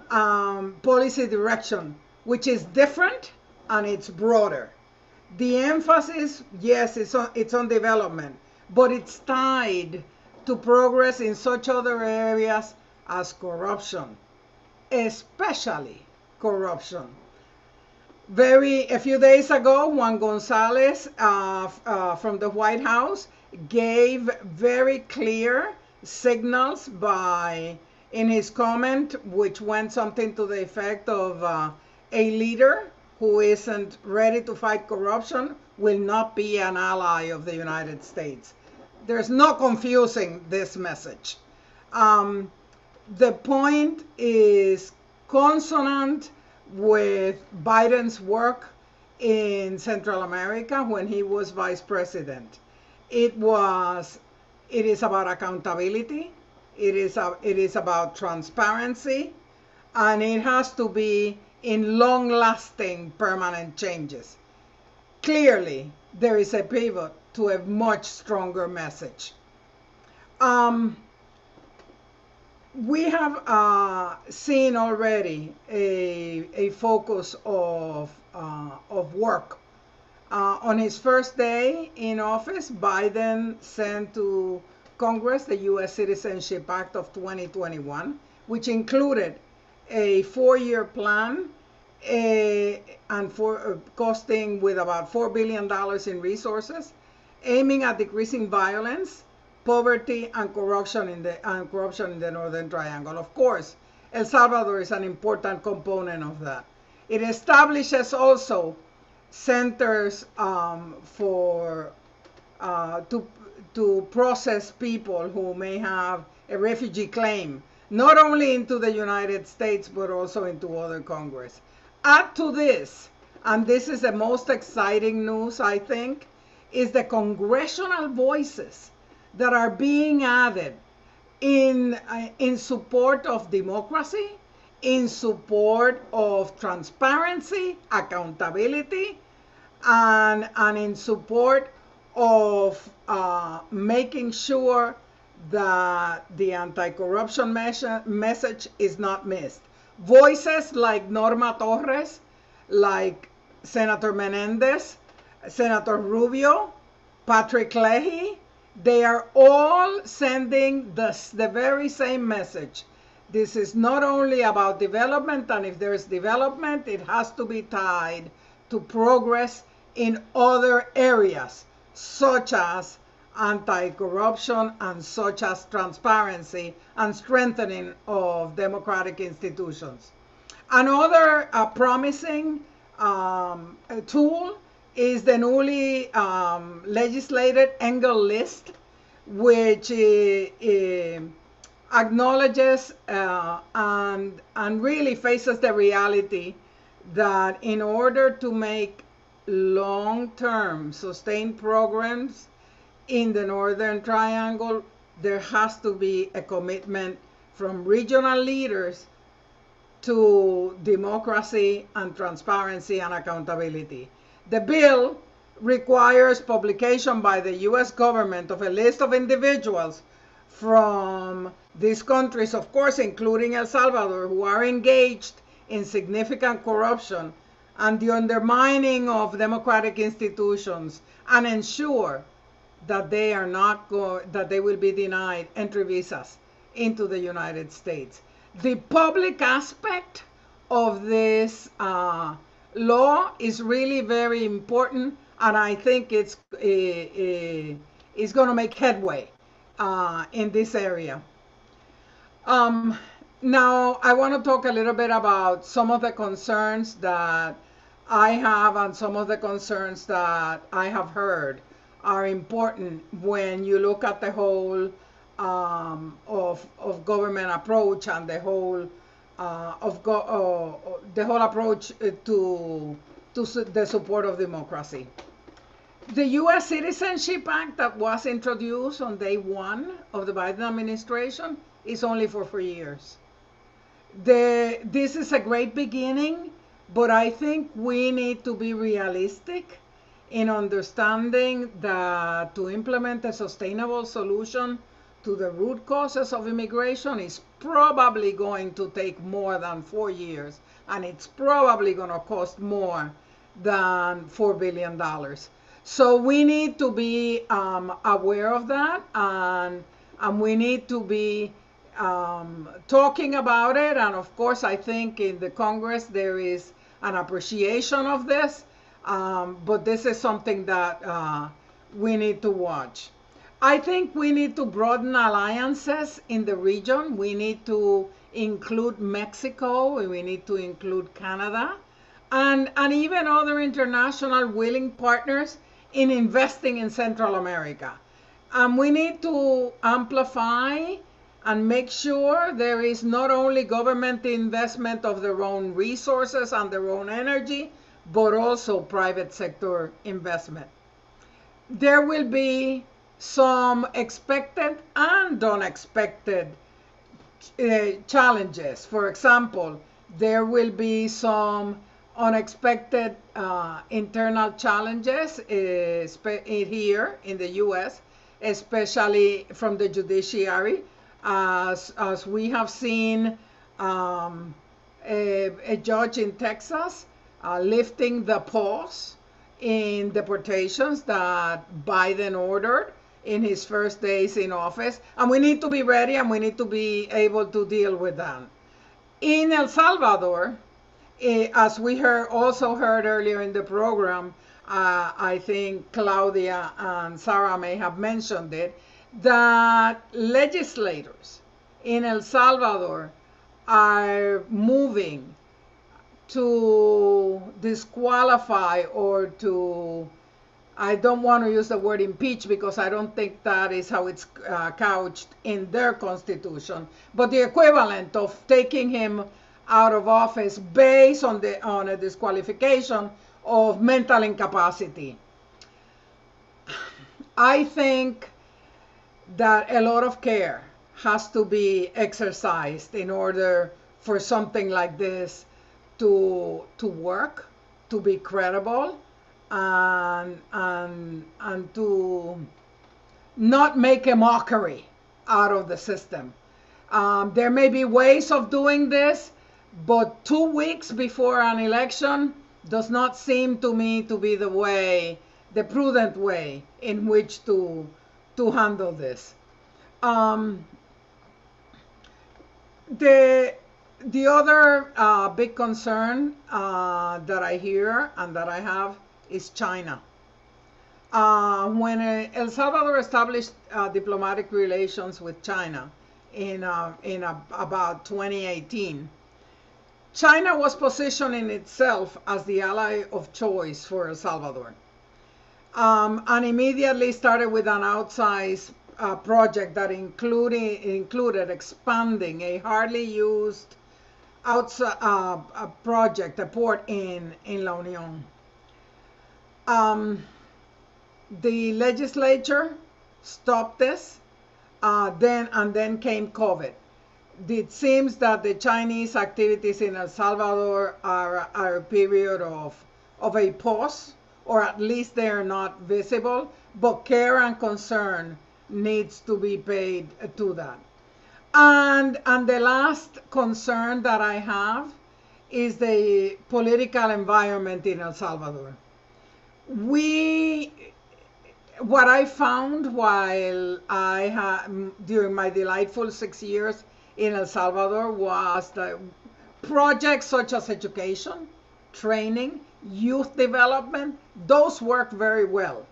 Speaker 7: policy direction, which is different and it's broader. The emphasis, yes, it's on development, but it's tied to progress in such other areas as corruption, especially corruption. A few days ago, Juan Gonzalez from the White House gave very clear signals in his comment, which went something to the effect of a leader who isn't ready to fight corruption will not be an ally of the United States. There's no confusing this message. The point is consonant with Biden's work in Central America when he was vice president. It is about accountability. It is about transparency, and it has to be in long-lasting permanent changes. Clearly, there is a pivot to a much stronger message. We have seen already a focus of work. On his first day in office, Biden sent to Congress the U.S. Citizenship Act of 2021, which included a 4-year plan costing with about $4 billion in resources, aiming at decreasing violence, poverty, and corruption in the Northern Triangle. Of course, El Salvador is an important component of that. It establishes also centers to process people who may have a refugee claim, not only into the United States, but also into other Congress. Add to this, and this is the most exciting news, I think, is the congressional voices that are being added in support of democracy, in support of transparency, accountability, and in support of making sure that the anti-corruption message is not missed. Voices like Norma Torres, like Senator Menendez, Senator Rubio, Patrick Leahy, they are all sending the very same message. This is not only about development, and if there's development, it has to be tied to progress in other areas, such as anti-corruption, and such as transparency and strengthening of democratic institutions. Another promising tool is the newly legislated Engel list, which acknowledges and really faces the reality that in order to make long-term sustained programs in the Northern Triangle, there has to be a commitment from regional leaders to democracy and transparency and accountability. The bill requires publication by the US government of a list of individuals from these countries, of course, including El Salvador, who are engaged in significant corruption and the undermining of democratic institutions, and ensure that they are not that they will be denied entry visas into the United States. The public aspect of this law is really very important, and I think it's going to make headway in this area. Now, I want to talk a little bit about some of the concerns that I have and some of the concerns that I have heard are important when you look at the whole of government approach and the whole approach to the support of democracy. The U.S. Citizenship Act that was introduced on day one of the Biden administration is only for 4 years. This is a great beginning, but I think we need to be realistic in understanding that to implement a sustainable solution to the root causes of immigration is probably going to take more than 4 years, and it's probably going to cost more than $4 billion. So we need to be aware of that, and we need to be talking about it. And of course, I think in the Congress there is an appreciation of this, but this is something that we need to watch. I think we need to broaden alliances in the region. We need to include Mexico, we need to include Canada, and even other international willing partners in investing in Central America. We need to amplify and make sure there is not only government investment of their own resources and their own energy, but also private sector investment. There will be some expected and unexpected challenges. For example, there will be some unexpected internal challenges here in the U.S., especially from the judiciary, as we have seen a judge in Texas lifting the pause in deportations that Biden ordered in his first days in office. And we need to be ready, and we need to be able to deal with that. In El Salvador, as we also heard earlier in the program, I think Claudia and Sarah may have mentioned it, that legislators in El Salvador are moving to disqualify or to, I don't want to use the word impeach because I don't think that is how it's couched in their constitution, but the equivalent of taking him out of office based on a disqualification of mental incapacity. I think that a lot of care has to be exercised in order for something like this to work, to be credible, and to not make a mockery out of the system. There may be ways of doing this, but 2 weeks before an election does not seem to me to be the prudent way in which to handle this. The other big concern that I hear and that I have is China. when El Salvador established diplomatic relations with China in about 2018, China was positioning itself as the ally of choice for El Salvador, and immediately started with an outsized project that included expanding a hardly used project, a port in La Union. The legislature stopped this, then came COVID. It seems that the Chinese activities in El Salvador are a period of a pause, or at least they are not visible, but care and concern needs to be paid to that. And the last concern that I have is the political environment in El Salvador. What I found while during my delightful 6 years in El Salvador was that projects such as education, training, youth development, those work very well.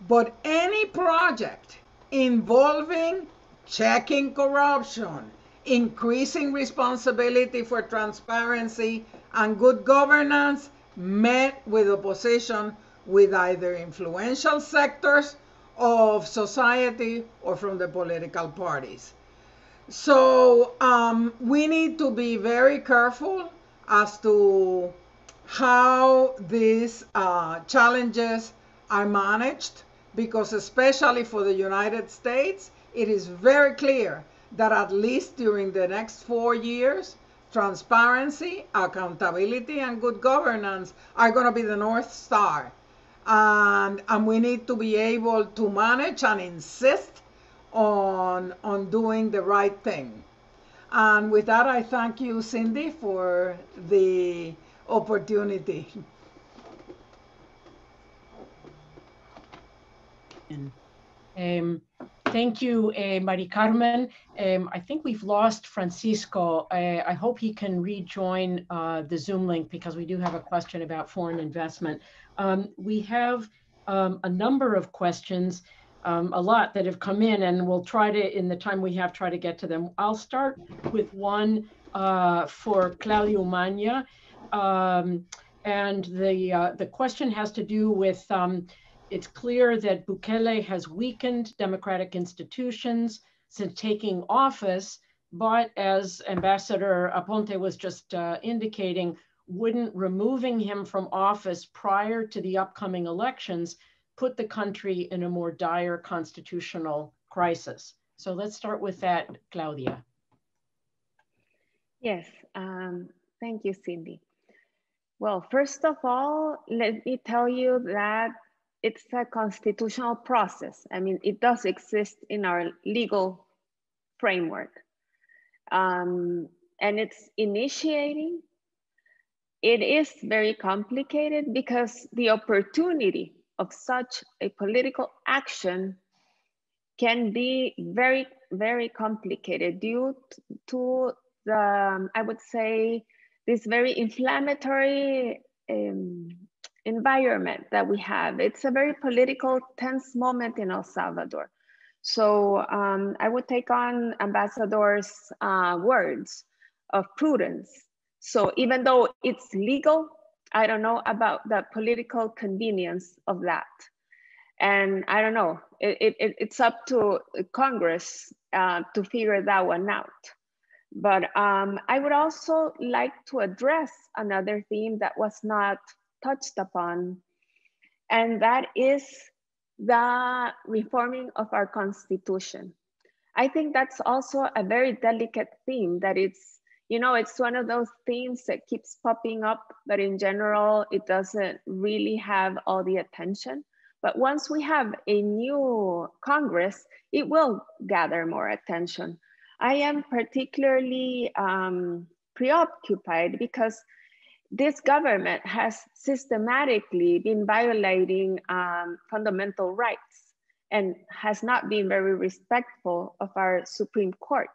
Speaker 7: But any project involving checking corruption, increasing responsibility for transparency and good governance met with opposition with either influential sectors of society or from the political parties. So we need to be very careful as to how these challenges are managed, because especially for the United States, it is very clear that at least during the next 4 years, transparency, accountability, and good governance are going to be the North Star. And we need to be able to manage and insist on doing the right thing. And with that, I thank you, Cindy, for the opportunity.
Speaker 1: Thank you, Mari Carmen. I think we've lost Francisco. I hope he can rejoin the Zoom link, because we do have a question about foreign investment. We have a number of questions, a lot that have come in, and we'll try to, in the time we have, try to get to them. I'll start with one for Claudia Umaña. And the question has to do with, it's clear that Bukele has weakened democratic institutions since taking office, but as Ambassador Aponte was just indicating, wouldn't removing him from office prior to the upcoming elections put the country in a more dire constitutional crisis? So let's start with that, Claudia.
Speaker 2: Yes, thank you, Cindy. Well, first of all, let me tell you that it's a constitutional process. I mean, it does exist in our legal framework. And it's initiating. It is very complicated because the opportunity of such a political action can be very, very complicated due to the, I would say, this very inflammatory environment that we have. It's a very political, tense moment in El Salvador. So I would take on Ambassador's words of prudence. So even though it's legal, I don't know about the political convenience of that. And I don't know, it's up to Congress to figure that one out. But I would also like to address another theme that was not touched upon, and that is the reforming of our constitution. I think that's also a very delicate theme, that it's, you know, it's one of those themes that keeps popping up, but in general, it doesn't really have all the attention. But once we have a new Congress, it will gather more attention. I am particularly preoccupied because this government has systematically been violating fundamental rights and has not been very respectful of our Supreme Court.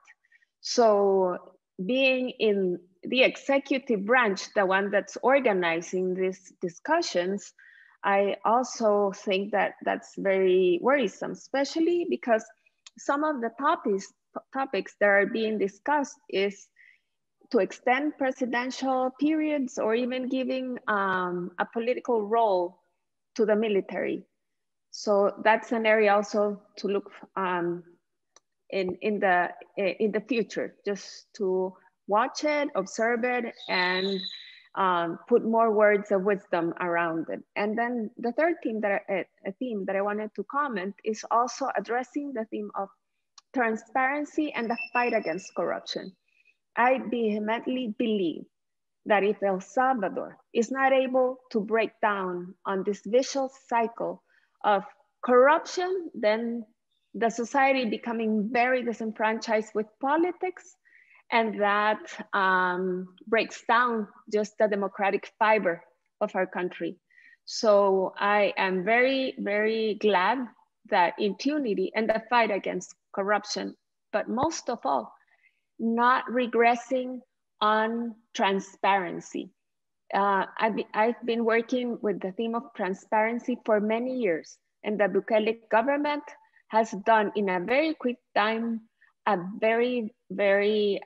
Speaker 2: So being in the executive branch, the one that's organizing these discussions, I also think that that's very worrisome, especially because some of the topics that are being discussed is to extend presidential periods or even giving a political role to the military. So that's an area also to look in the future, just to watch it, observe it, and put more words of wisdom around it. And then the third theme that I wanted to comment is also addressing the theme of transparency and the fight against corruption. I vehemently believe that if El Salvador is not able to break down on this vicious cycle of corruption, then the society becoming very disenfranchised with politics, and that breaks down just the democratic fiber of our country. So I am very, very glad that impunity and the fight against corruption, but most of all, not regressing on transparency. I've been working with the theme of transparency for many years, and the Bukele government has done in a very quick time a very, very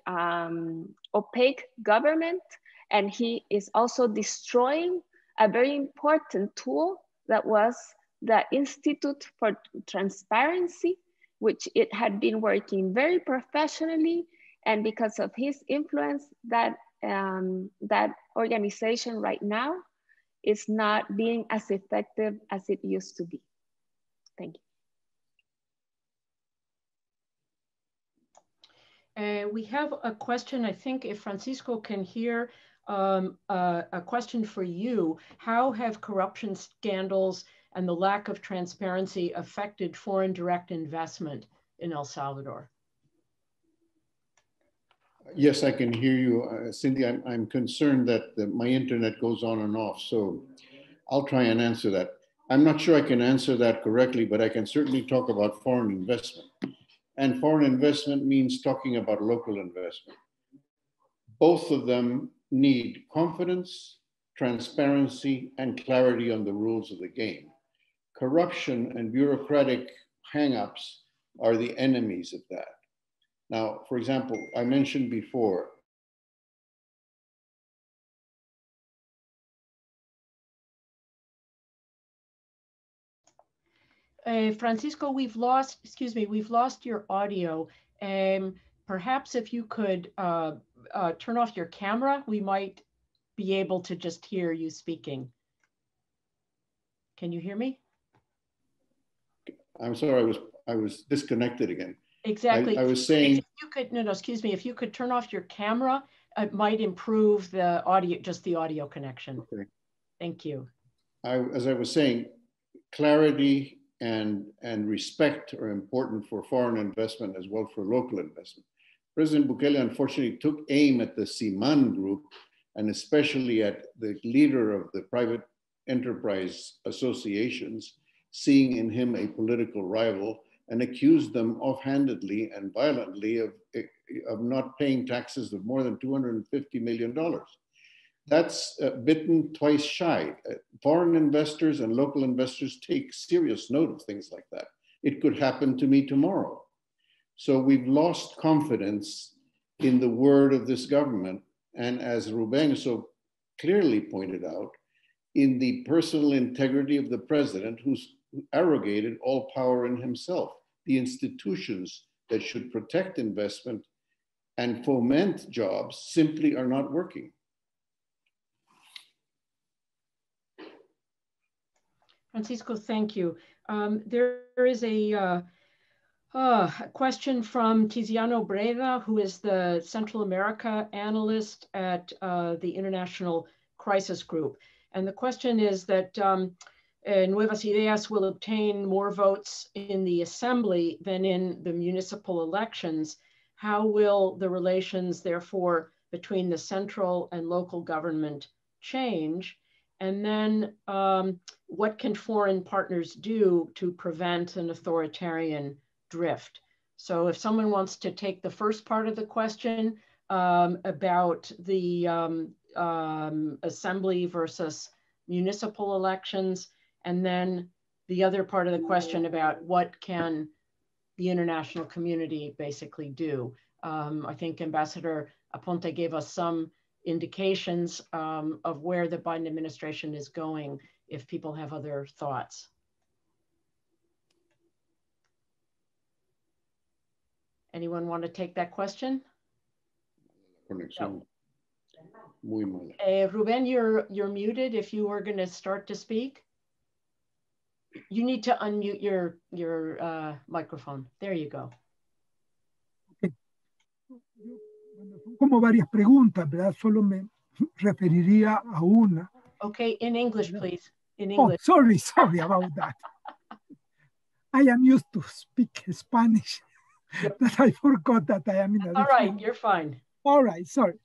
Speaker 2: opaque government, and he is also destroying a very important tool that was the Institute for Transparency, which it had been working very professionally, and because of his influence, that organization right now is not being as effective as it used to be. Thank
Speaker 1: you. We have a question, I think if Francisco can hear, a question for you. How have corruption scandals and the lack of transparency affected foreign direct investment in El Salvador?
Speaker 4: Yes, I can hear you. Cindy, I'm concerned that my internet goes on and off, so I'll try and answer that. I'm not sure I can answer that correctly, but I can certainly talk about foreign investment. And foreign investment means talking about local investment. Both of them need confidence, transparency, and clarity on the rules of the game. Corruption and bureaucratic hang-ups are the enemies of that. Now, for example, I mentioned before,
Speaker 1: Francisco, we've lost your audio. Perhaps if you could turn off your camera, we might be able to just hear you speaking. Can you hear me?
Speaker 4: I'm sorry, I was disconnected again.
Speaker 1: Exactly.
Speaker 4: I was saying,
Speaker 1: if you could, if you could turn off your camera, it might improve the audio, just the audio connection.
Speaker 4: Okay.
Speaker 1: Thank you.
Speaker 4: As I was saying, clarity and respect are important for foreign investment as well for local investment. President Bukele unfortunately took aim at the CIMAN group and especially at the leader of the private enterprise associations, seeing in him a political rival, and accused them offhandedly and violently of not paying taxes of more than $250 million. That's bitten twice shy. Foreign investors and local investors take serious note of things like that. It could happen to me tomorrow. So we've lost confidence in the word of this government. And as Ruben so clearly pointed out, in the personal integrity of the president who's arrogated all power in himself. The institutions that should protect investment and foment jobs simply are not working.
Speaker 1: Francisco, thank you. There is a question from Tiziano Breda, who is the Central America analyst at the International Crisis Group. And the question is that Nuevas Ideas will obtain more votes in the assembly than in the municipal elections. How will the relations, therefore, between the central and local government change? And then what can foreign partners do to prevent an authoritarian drift? So if someone wants to take the first part of the question about the assembly versus municipal elections, And then the other part of the question about what can the international community basically do. I think Ambassador Aponte gave us some indications of where the Biden administration is going if people have other thoughts. Anyone want to take that question?
Speaker 4: Conexión. Muy mala.
Speaker 1: Ruben, you're muted if you were going to start to speak. You need to unmute your microphone. There you go.
Speaker 5: Okay. Son como varias preguntas, ¿verdad? Solo me referiría a una.
Speaker 1: Okay, in English, please. In English.
Speaker 5: Oh, sorry about that. I am used to speak Spanish, that I forgot that I am in a
Speaker 1: All right, you're fine.
Speaker 5: All right, sorry.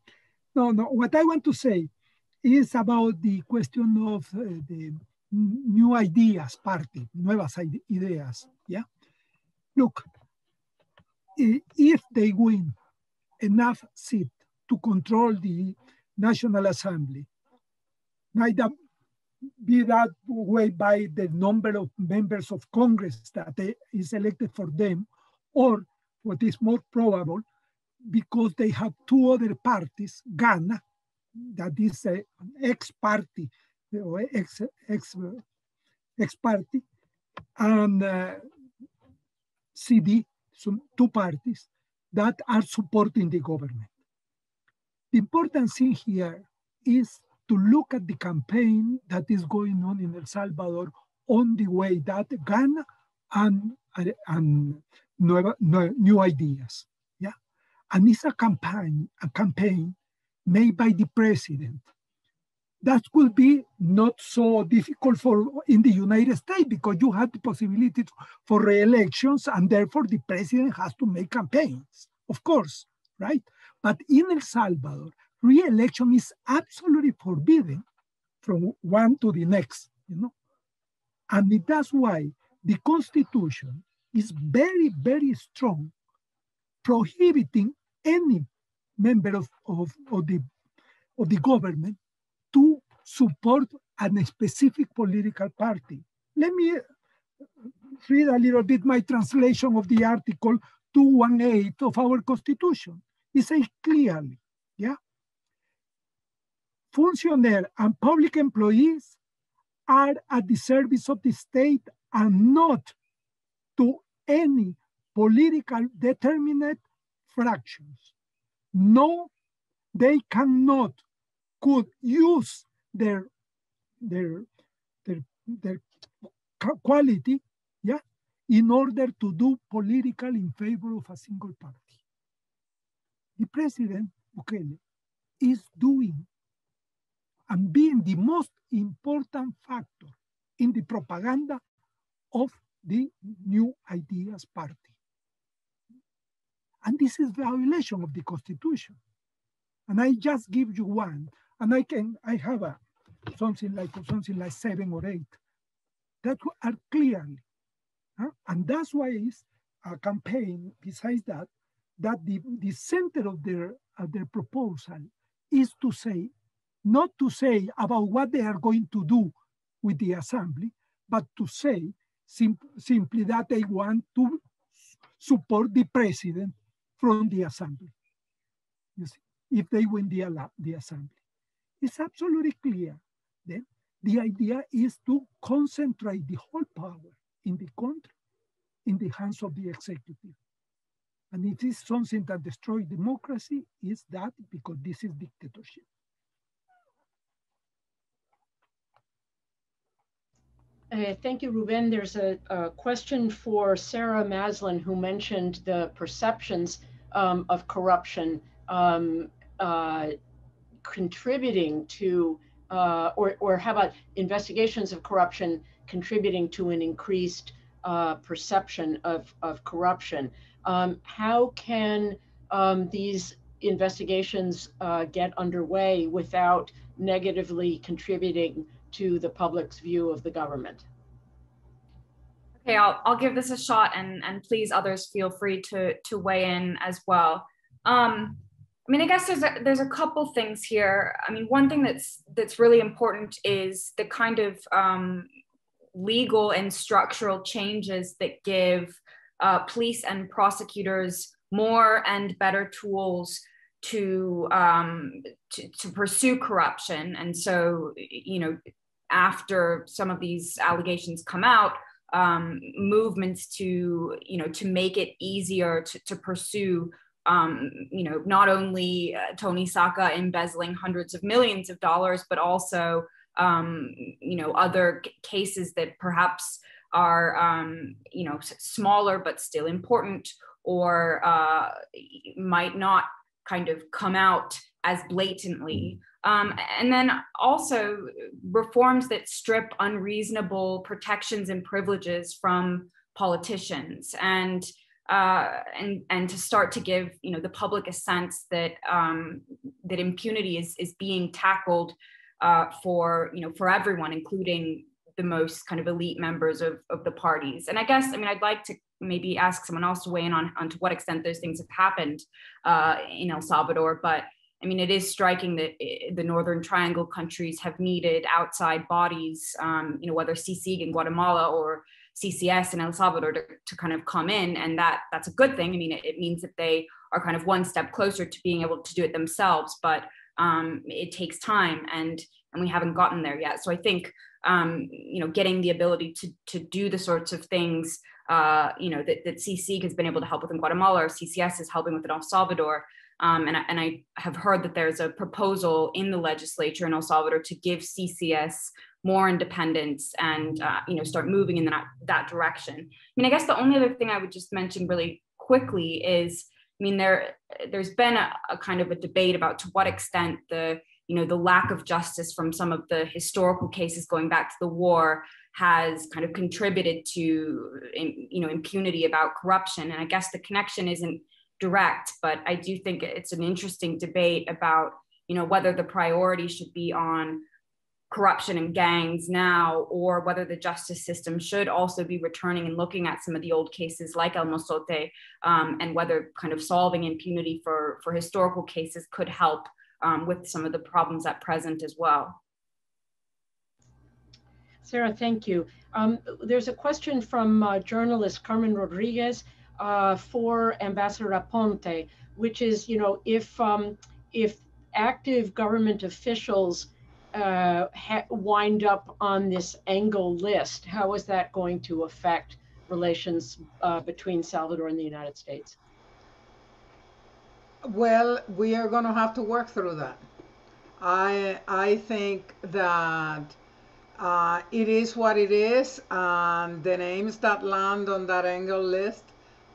Speaker 5: No, what I want to say is about the question of the New Ideas Party, Nuevas Ideas, yeah? Look, if they win enough seats to control the National Assembly, neither be that way by the number of members of Congress that is elected for them, or what is more probable, because they have two other parties, Ghana, that is an ex-party, or ex-party, and CD, some two parties that are supporting the government. The important thing here is to look at the campaign that is going on in El Salvador on the way that Ghana and New Ideas, yeah? And it's a campaign made by the president. That will be not so difficult in the United States because you have the possibility for re-elections and therefore the president has to make campaigns, of course, right? But in El Salvador, re-election is absolutely forbidden from one to the next, you know? And that's why the Constitution is very, very strong, prohibiting any member of the government to support a specific political party. Let me read a little bit my translation of the Article 218 of our Constitution. It says clearly, yeah? Functionaries and public employees are at the service of the state and not to any political determinate fractions. No, they could use their quality, yeah, in order to do political in favor of a single party. The president, Bukele, is doing and being the most important factor in the propaganda of the New Ideas Party. And this is violation of the Constitution. And I just give you one, and I have something like 7 or 8 that are clearly, and that's why it's a campaign. Besides that the center of their proposal is to say, not to say about what they are going to do with the assembly, but to say simply that they want to support the president from the assembly. You see, if they win the assembly. It's absolutely clear. Then the idea is to concentrate the whole power in the country in the hands of the executive. And it is something that destroys democracy, is that because this is dictatorship.
Speaker 1: Thank you, Ruben. There's a question for Sarah Maslin, who mentioned the perceptions of corruption contributing to, or how about investigations of corruption contributing to an increased perception of corruption. How can these investigations get underway without negatively contributing to the public's view of the government?
Speaker 3: Okay, I'll give this a shot, and please others feel free to weigh in as well. I mean, I guess there's a couple things here. I mean, one thing that's really important is the kind of legal and structural changes that give police and prosecutors more and better tools to pursue corruption. And so, you know, after some of these allegations come out, movements to, you know, to make it easier to pursue, you know, not only Tony Saka embezzling hundreds of millions of dollars, but also, you know, other cases that perhaps are, you know, smaller but still important, or might not kind of come out as blatantly. And then also reforms that strip unreasonable protections and privileges from politicians, and to start to give, you know, the public a sense that that impunity is being tackled for, you know, for everyone, including the most kind of elite members of the parties. And I guess, I mean, I'd like to maybe ask someone else to weigh in on to what extent those things have happened in El Salvador. But I mean, it is striking that the Northern Triangle countries have needed outside bodies, you know, whether CICIG in Guatemala or CCS in El Salvador to kind of come in. And that's a good thing. I mean, it means that they are kind of one step closer to being able to do it themselves, but it takes time, and we haven't gotten there yet. So I think, you know, getting the ability to do the sorts of things, you know, that CICIG has been able to help with in Guatemala, or CCS is helping with in El Salvador. And I have heard that there's a proposal in the legislature in El Salvador to give CCS more independence and, you know, start moving in that direction. I mean, I guess the only other thing I would just mention really quickly is, I mean, there's been a kind of a debate about to what extent the lack of justice from some of the historical cases going back to the war has kind of contributed to, you know, impunity about corruption. And I guess the connection isn't direct, but I do think it's an interesting debate about, you know, whether the priority should be on corruption and gangs now, or whether the justice system should also be returning and looking at some of the old cases like El Mozote, and whether kind of solving impunity for historical cases could help with some of the problems at present as well.
Speaker 1: Sarah, thank you. There's a question from journalist Carmen Rodriguez for Ambassador Aponte, which is, you know, if active government officials wind up on this Engel list, how is that going to affect relations between Salvador and the United States?
Speaker 7: Well, we are going to have to work through that. I think that it is what it is, and the names that land on that Engel list,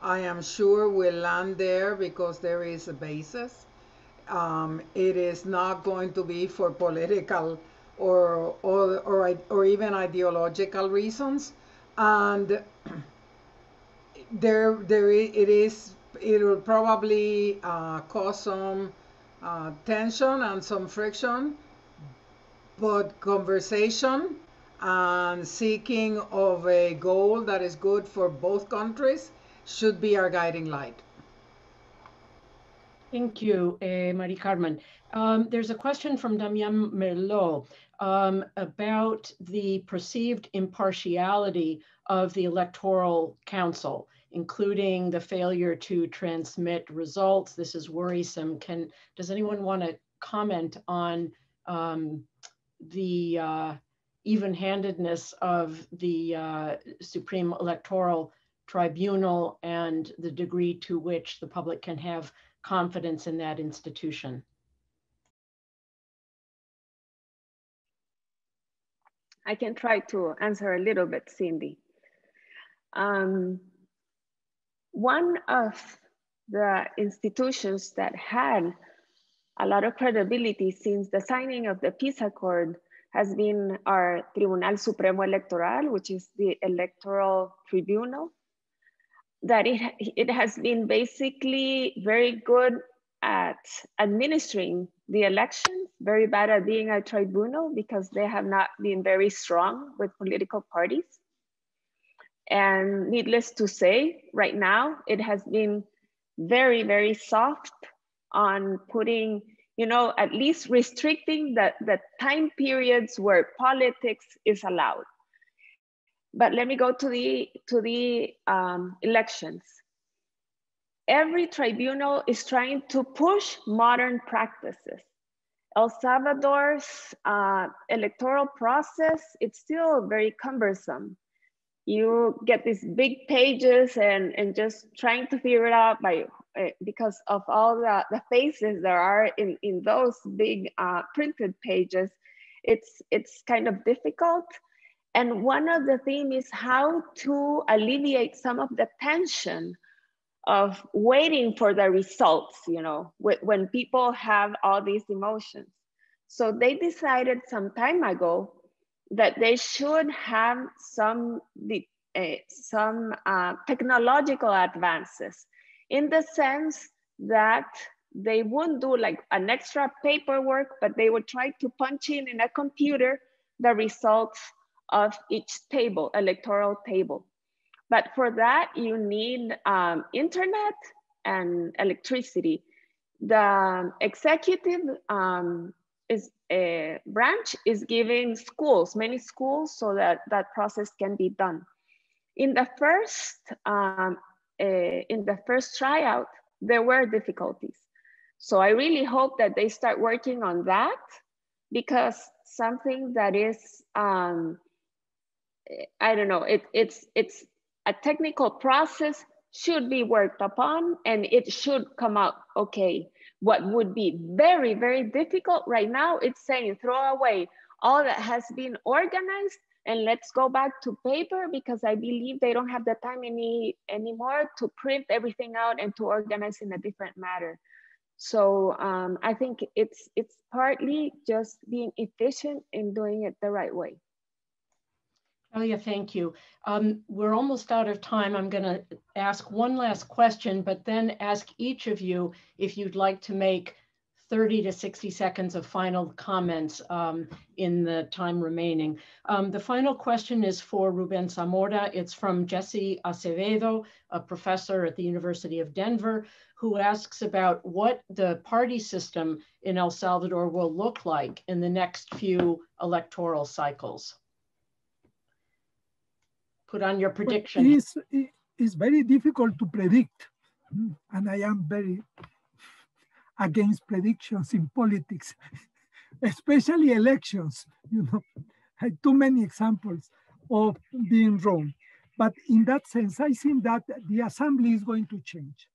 Speaker 7: I am sure will land there because there is a basis. It is not going to be for political or even ideological reasons, and it will probably cause some tension and some friction, but conversation and seeking of a goal that is good for both countries should be our guiding light.
Speaker 1: Thank you, Marie Carmen. There's a question from Damian Merlot about the perceived impartiality of the Electoral Council, including the failure to transmit results. This is worrisome. Does anyone want to comment on the even-handedness of the Supreme Electoral Tribunal and the degree to which the public can have confidence in that institution?
Speaker 2: I can try to answer a little bit, Cindy. One of the institutions that had a lot of credibility since the signing of the peace accord has been our Tribunal Supremo Electoral, which is the electoral tribunal. That it has been basically very good at administering the elections, very bad at being a tribunal because they have not been very strong with political parties. And needless to say, right now, it has been very, very soft on putting, you know, at least restricting the time periods where politics is allowed. But let me go to the elections. Every tribunal is trying to push modern practices. El Salvador's electoral process, it's still very cumbersome. You get these big pages and just trying to figure it out because of all the faces there are in those big printed pages, it's kind of difficult. And one of the themes is how to alleviate some of the tension of waiting for the results, you know, when people have all these emotions. So they decided some time ago that they should have some technological advances, in the sense that they wouldn't do like an extra paperwork, but they would try to punch in a computer the results of each table, electoral table. But for that, you need internet and electricity. The executive branch is giving schools, many schools, so that that process can be done. In the first tryout, there were difficulties. So I really hope that they start working on that, because something that is, I don't know, it's a technical process should be worked upon, and it should come out okay. What would be very, very difficult right now, it's saying throw away all that has been organized and let's go back to paper, because I believe they don't have the time anymore to print everything out and to organize in a different manner. So I think it's partly just being efficient in doing it the right way.
Speaker 1: Claudia, thank you. We're almost out of time. I'm going to ask one last question, but then ask each of you if you'd like to make 30 to 60 seconds of final comments in the time remaining. The final question is for Ruben Zamora. It's from Jesse Acevedo, a professor at the University of Denver, who asks about what the party system in El Salvador will look like in the next few electoral cycles. Put on your prediction.
Speaker 5: It's very difficult to predict, and I am very against predictions in politics, especially elections. You know, I have too many examples of being wrong. But in that sense, I think that the assembly is going to change.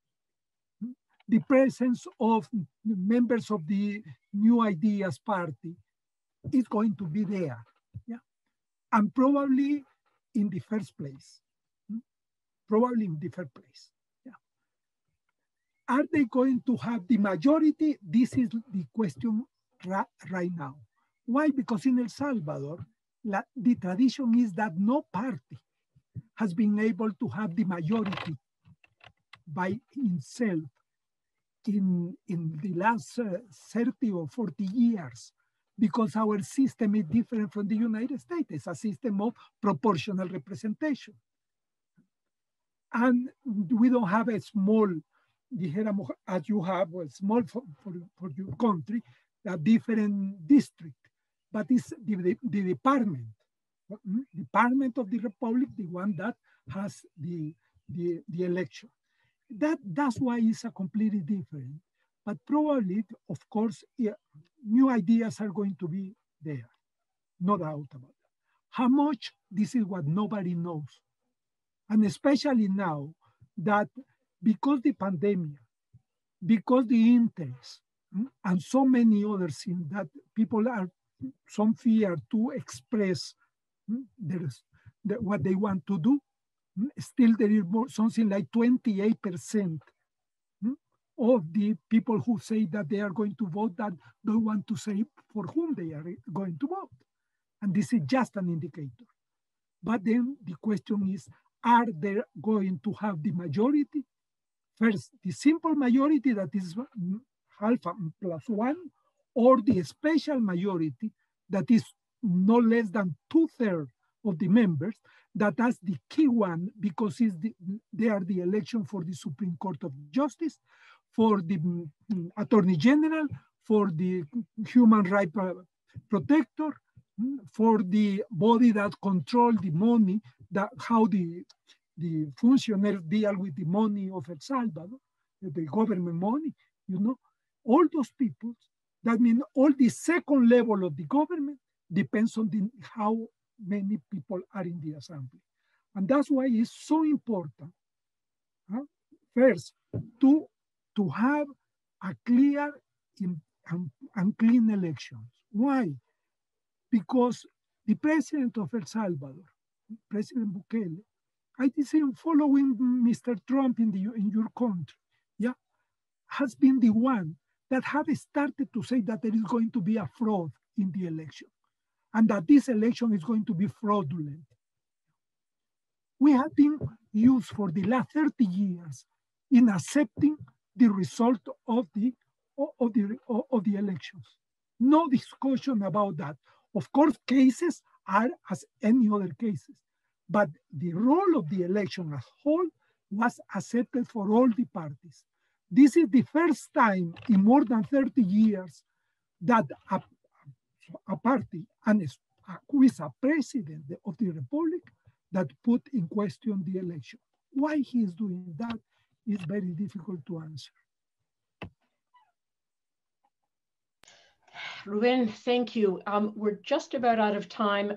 Speaker 5: The presence of members of the New Ideas Party is going to be there, yeah, and probably in the first place, probably in the first place. Yeah. Are they going to have the majority? This is the question right now. Why? Because in El Salvador, the tradition is that no party has been able to have the majority by himself in the last 30 or 40 years. Because our system is different from the United States. It's a system of proportional representation. And we don't have a small, as you have, a small for your country, a different district, but it's the department of the Republic, the one that has the election. That's why it's a completely different. But probably, of course, new ideas are going to be there. No doubt about that. How much? This is what nobody knows. And especially now that because the pandemic, because the interest, and so many other things that people are, some fear to express what they want to do, still there is more, something like 28% of the people who say that they are going to vote that don't want to say for whom they are going to vote. And this is just an indicator. But then the question is, are they going to have the majority? First, the simple majority that is half plus one, or the special majority that is no less than 2/3 of the members, that's the key one, because they are the election for the Supreme Court of Justice, for the Attorney General, for the Human Rights Protector, for the body that controls the money how the functionaries deal with the money of El Salvador, the government money, all those people, that means all the second level of the government depends on how many people are in the assembly. And that's why it's so important, first, to have a clear and clean elections. Why? Because the president of El Salvador, President Bukele, I think following Mr. Trump in your country, has been the one that have started to say that there is going to be a fraud in the election and that this election is going to be fraudulent. We have been used for the last 30 years in accepting the result of the elections. No discussion about that. Of course, cases are as any other cases, but the role of the election as whole was accepted for all the parties. This is the first time in more than 30 years that a party and who is a president of the republic that put in question the election. Why he is doing that is very difficult to answer.
Speaker 1: Ruben, thank you. We're just about out of time.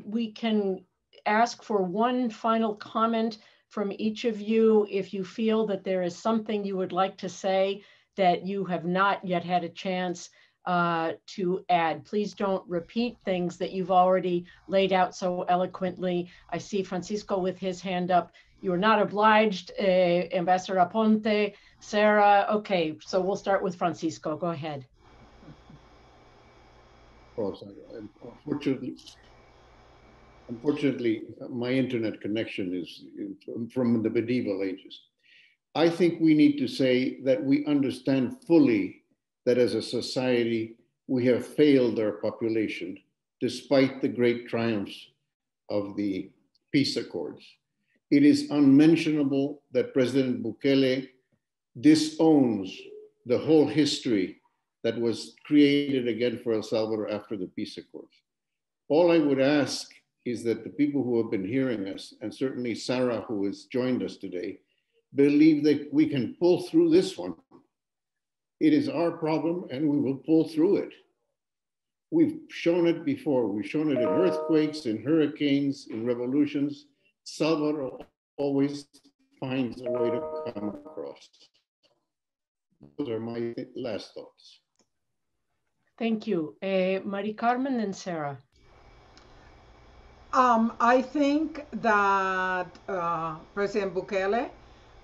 Speaker 1: We can ask for one final comment from each of you if you feel that there is something you would like to say that you have not yet had a chance to add. Please don't repeat things that you've already laid out so eloquently. I see Francisco with his hand up. You're not obliged, Ambassador Aponte, Sarah. Okay, so we'll start with Francisco. Go ahead.
Speaker 4: Unfortunately, my internet connection is from the medieval ages. I think we need to say that we understand fully that as a society, we have failed our population despite the great triumphs of the peace accords. It is unmentionable that President Bukele disowns the whole history that was created again for El Salvador after the peace accords. All I would ask is that the people who have been hearing us, and certainly Sarah, who has joined us today, believe that we can pull through this one. It is our problem and we will pull through it. We've shown it before. We've shown it in earthquakes, in hurricanes, in revolutions. Salvador always finds a way to come across. Those are my last thoughts.
Speaker 1: Thank you. Mari Carmen and Sarah.
Speaker 7: I think that President Bukele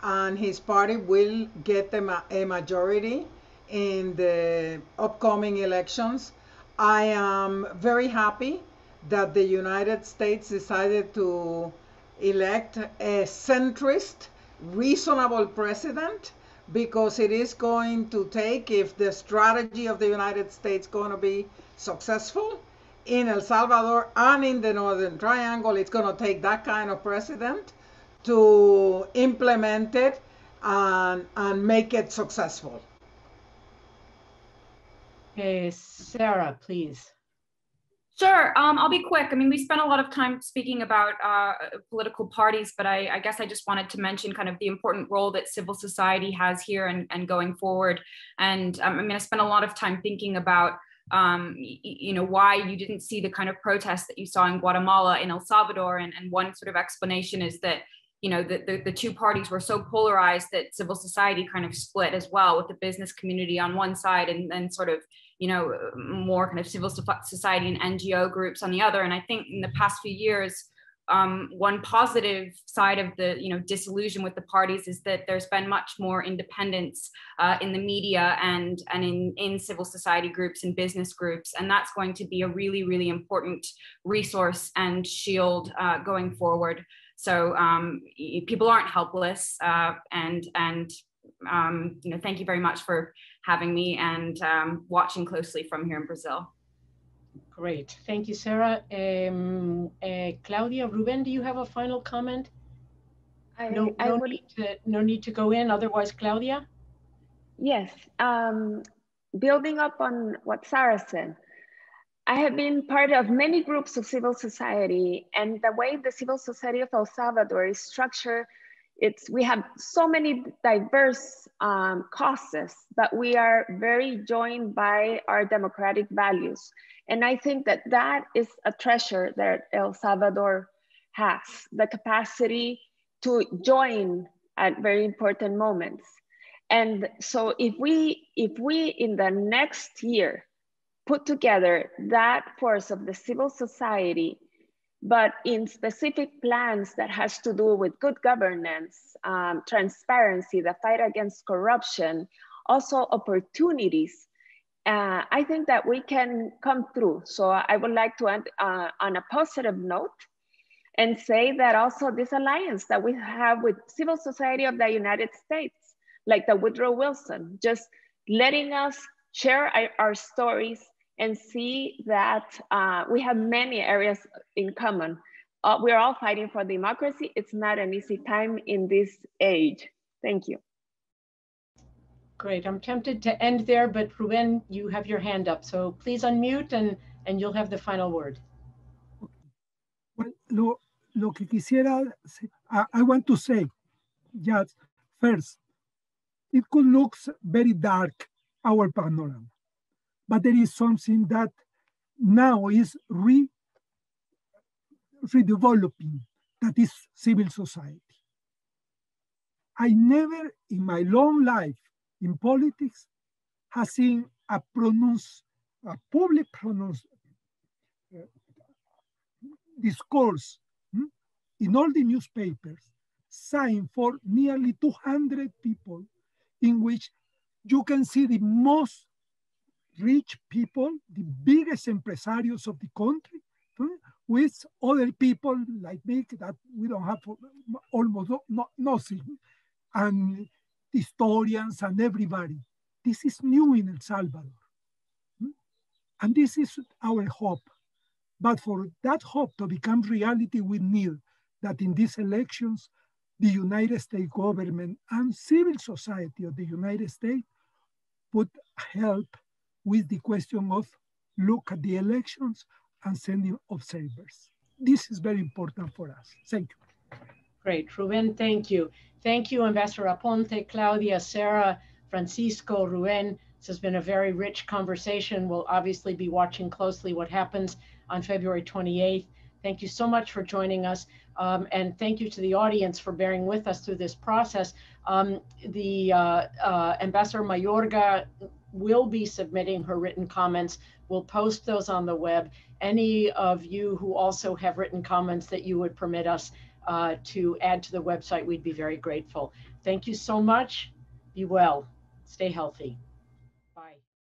Speaker 7: and his party will get a majority in the upcoming elections. I am very happy that the United States decided to elect a centrist, reasonable president, because it is going to take, if the strategy of the United States is going to be successful in El Salvador and in the Northern Triangle, it's going to take that kind of president to implement it and make it successful.
Speaker 1: Sarah, please.
Speaker 3: Sure, I'll be quick. I mean, we spent a lot of time speaking about political parties, but I guess I just wanted to mention kind of the important role that civil society has here and going forward. And I mean, I spent a lot of time thinking about, why you didn't see the kind of protests that you saw in Guatemala, in El Salvador. And one sort of explanation is that, the two parties were so polarized that civil society kind of split as well, with the business community on one side and then sort of, more kind of civil society and NGO groups on the other. And I think in the past few years, one positive side of the disillusion with the parties is that there's been much more independence in the media and in civil society groups and business groups, and that's going to be a really, really important resource and shield going forward. So people aren't helpless, and thank you very much for having me and watching closely from here in Brazil.
Speaker 1: Great, thank you, Sarah. Claudia, Ruben, do you have a final comment? No need to go in, otherwise, Claudia?
Speaker 2: Yes, building up on what Sarah said, I have been part of many groups of civil society, and the way the civil society of El Salvador is structured, we have so many diverse causes, but we are very joined by our democratic values. And I think that that is a treasure that El Salvador has, the capacity to join at very important moments. And so if we in the next year put together that force of the civil society, but in specific plans that has to do with good governance, transparency, the fight against corruption, also opportunities, I think that we can come through. So I would like to end on a positive note and say that also this alliance that we have with civil society of the United States, like the Woodrow Wilson, just letting us share our stories and see that we have many areas in common. We're all fighting for democracy. It's not an easy time in this age. Thank you.
Speaker 1: Great, I'm tempted to end there, but Ruben, you have your hand up. So please unmute and you'll have the final word.
Speaker 5: Well, lo que quisiera, I want to say, just first, it could look very dark, our panorama, but there is something that now is redeveloping, that is civil society. I never in my long life in politics have seen a public discourse in all the newspapers signed for nearly 200 people, in which you can see the most rich people, the biggest empresarios of the country, with other people like me that we don't have almost nothing, and historians and everybody. This is new in El Salvador. And this is our hope. But for that hope to become reality, we need that in these elections, the United States government and civil society of the United States would help with the question of look at the elections and sending observers. This is very important for us. Thank you.
Speaker 1: Great, Ruben, thank you. Thank you, Ambassador Aponte, Claudia, Sarah, Francisco, Ruben. This has been a very rich conversation. We'll obviously be watching closely what happens on February 28th. Thank you so much for joining us. And thank you to the audience for bearing with us through this process. Ambassador Mayorga will be submitting her written comments. We'll post those on the web. Any of you who also have written comments that you would permit us to add to the website, we'd be very grateful. Thank you so much. Be well. Stay healthy.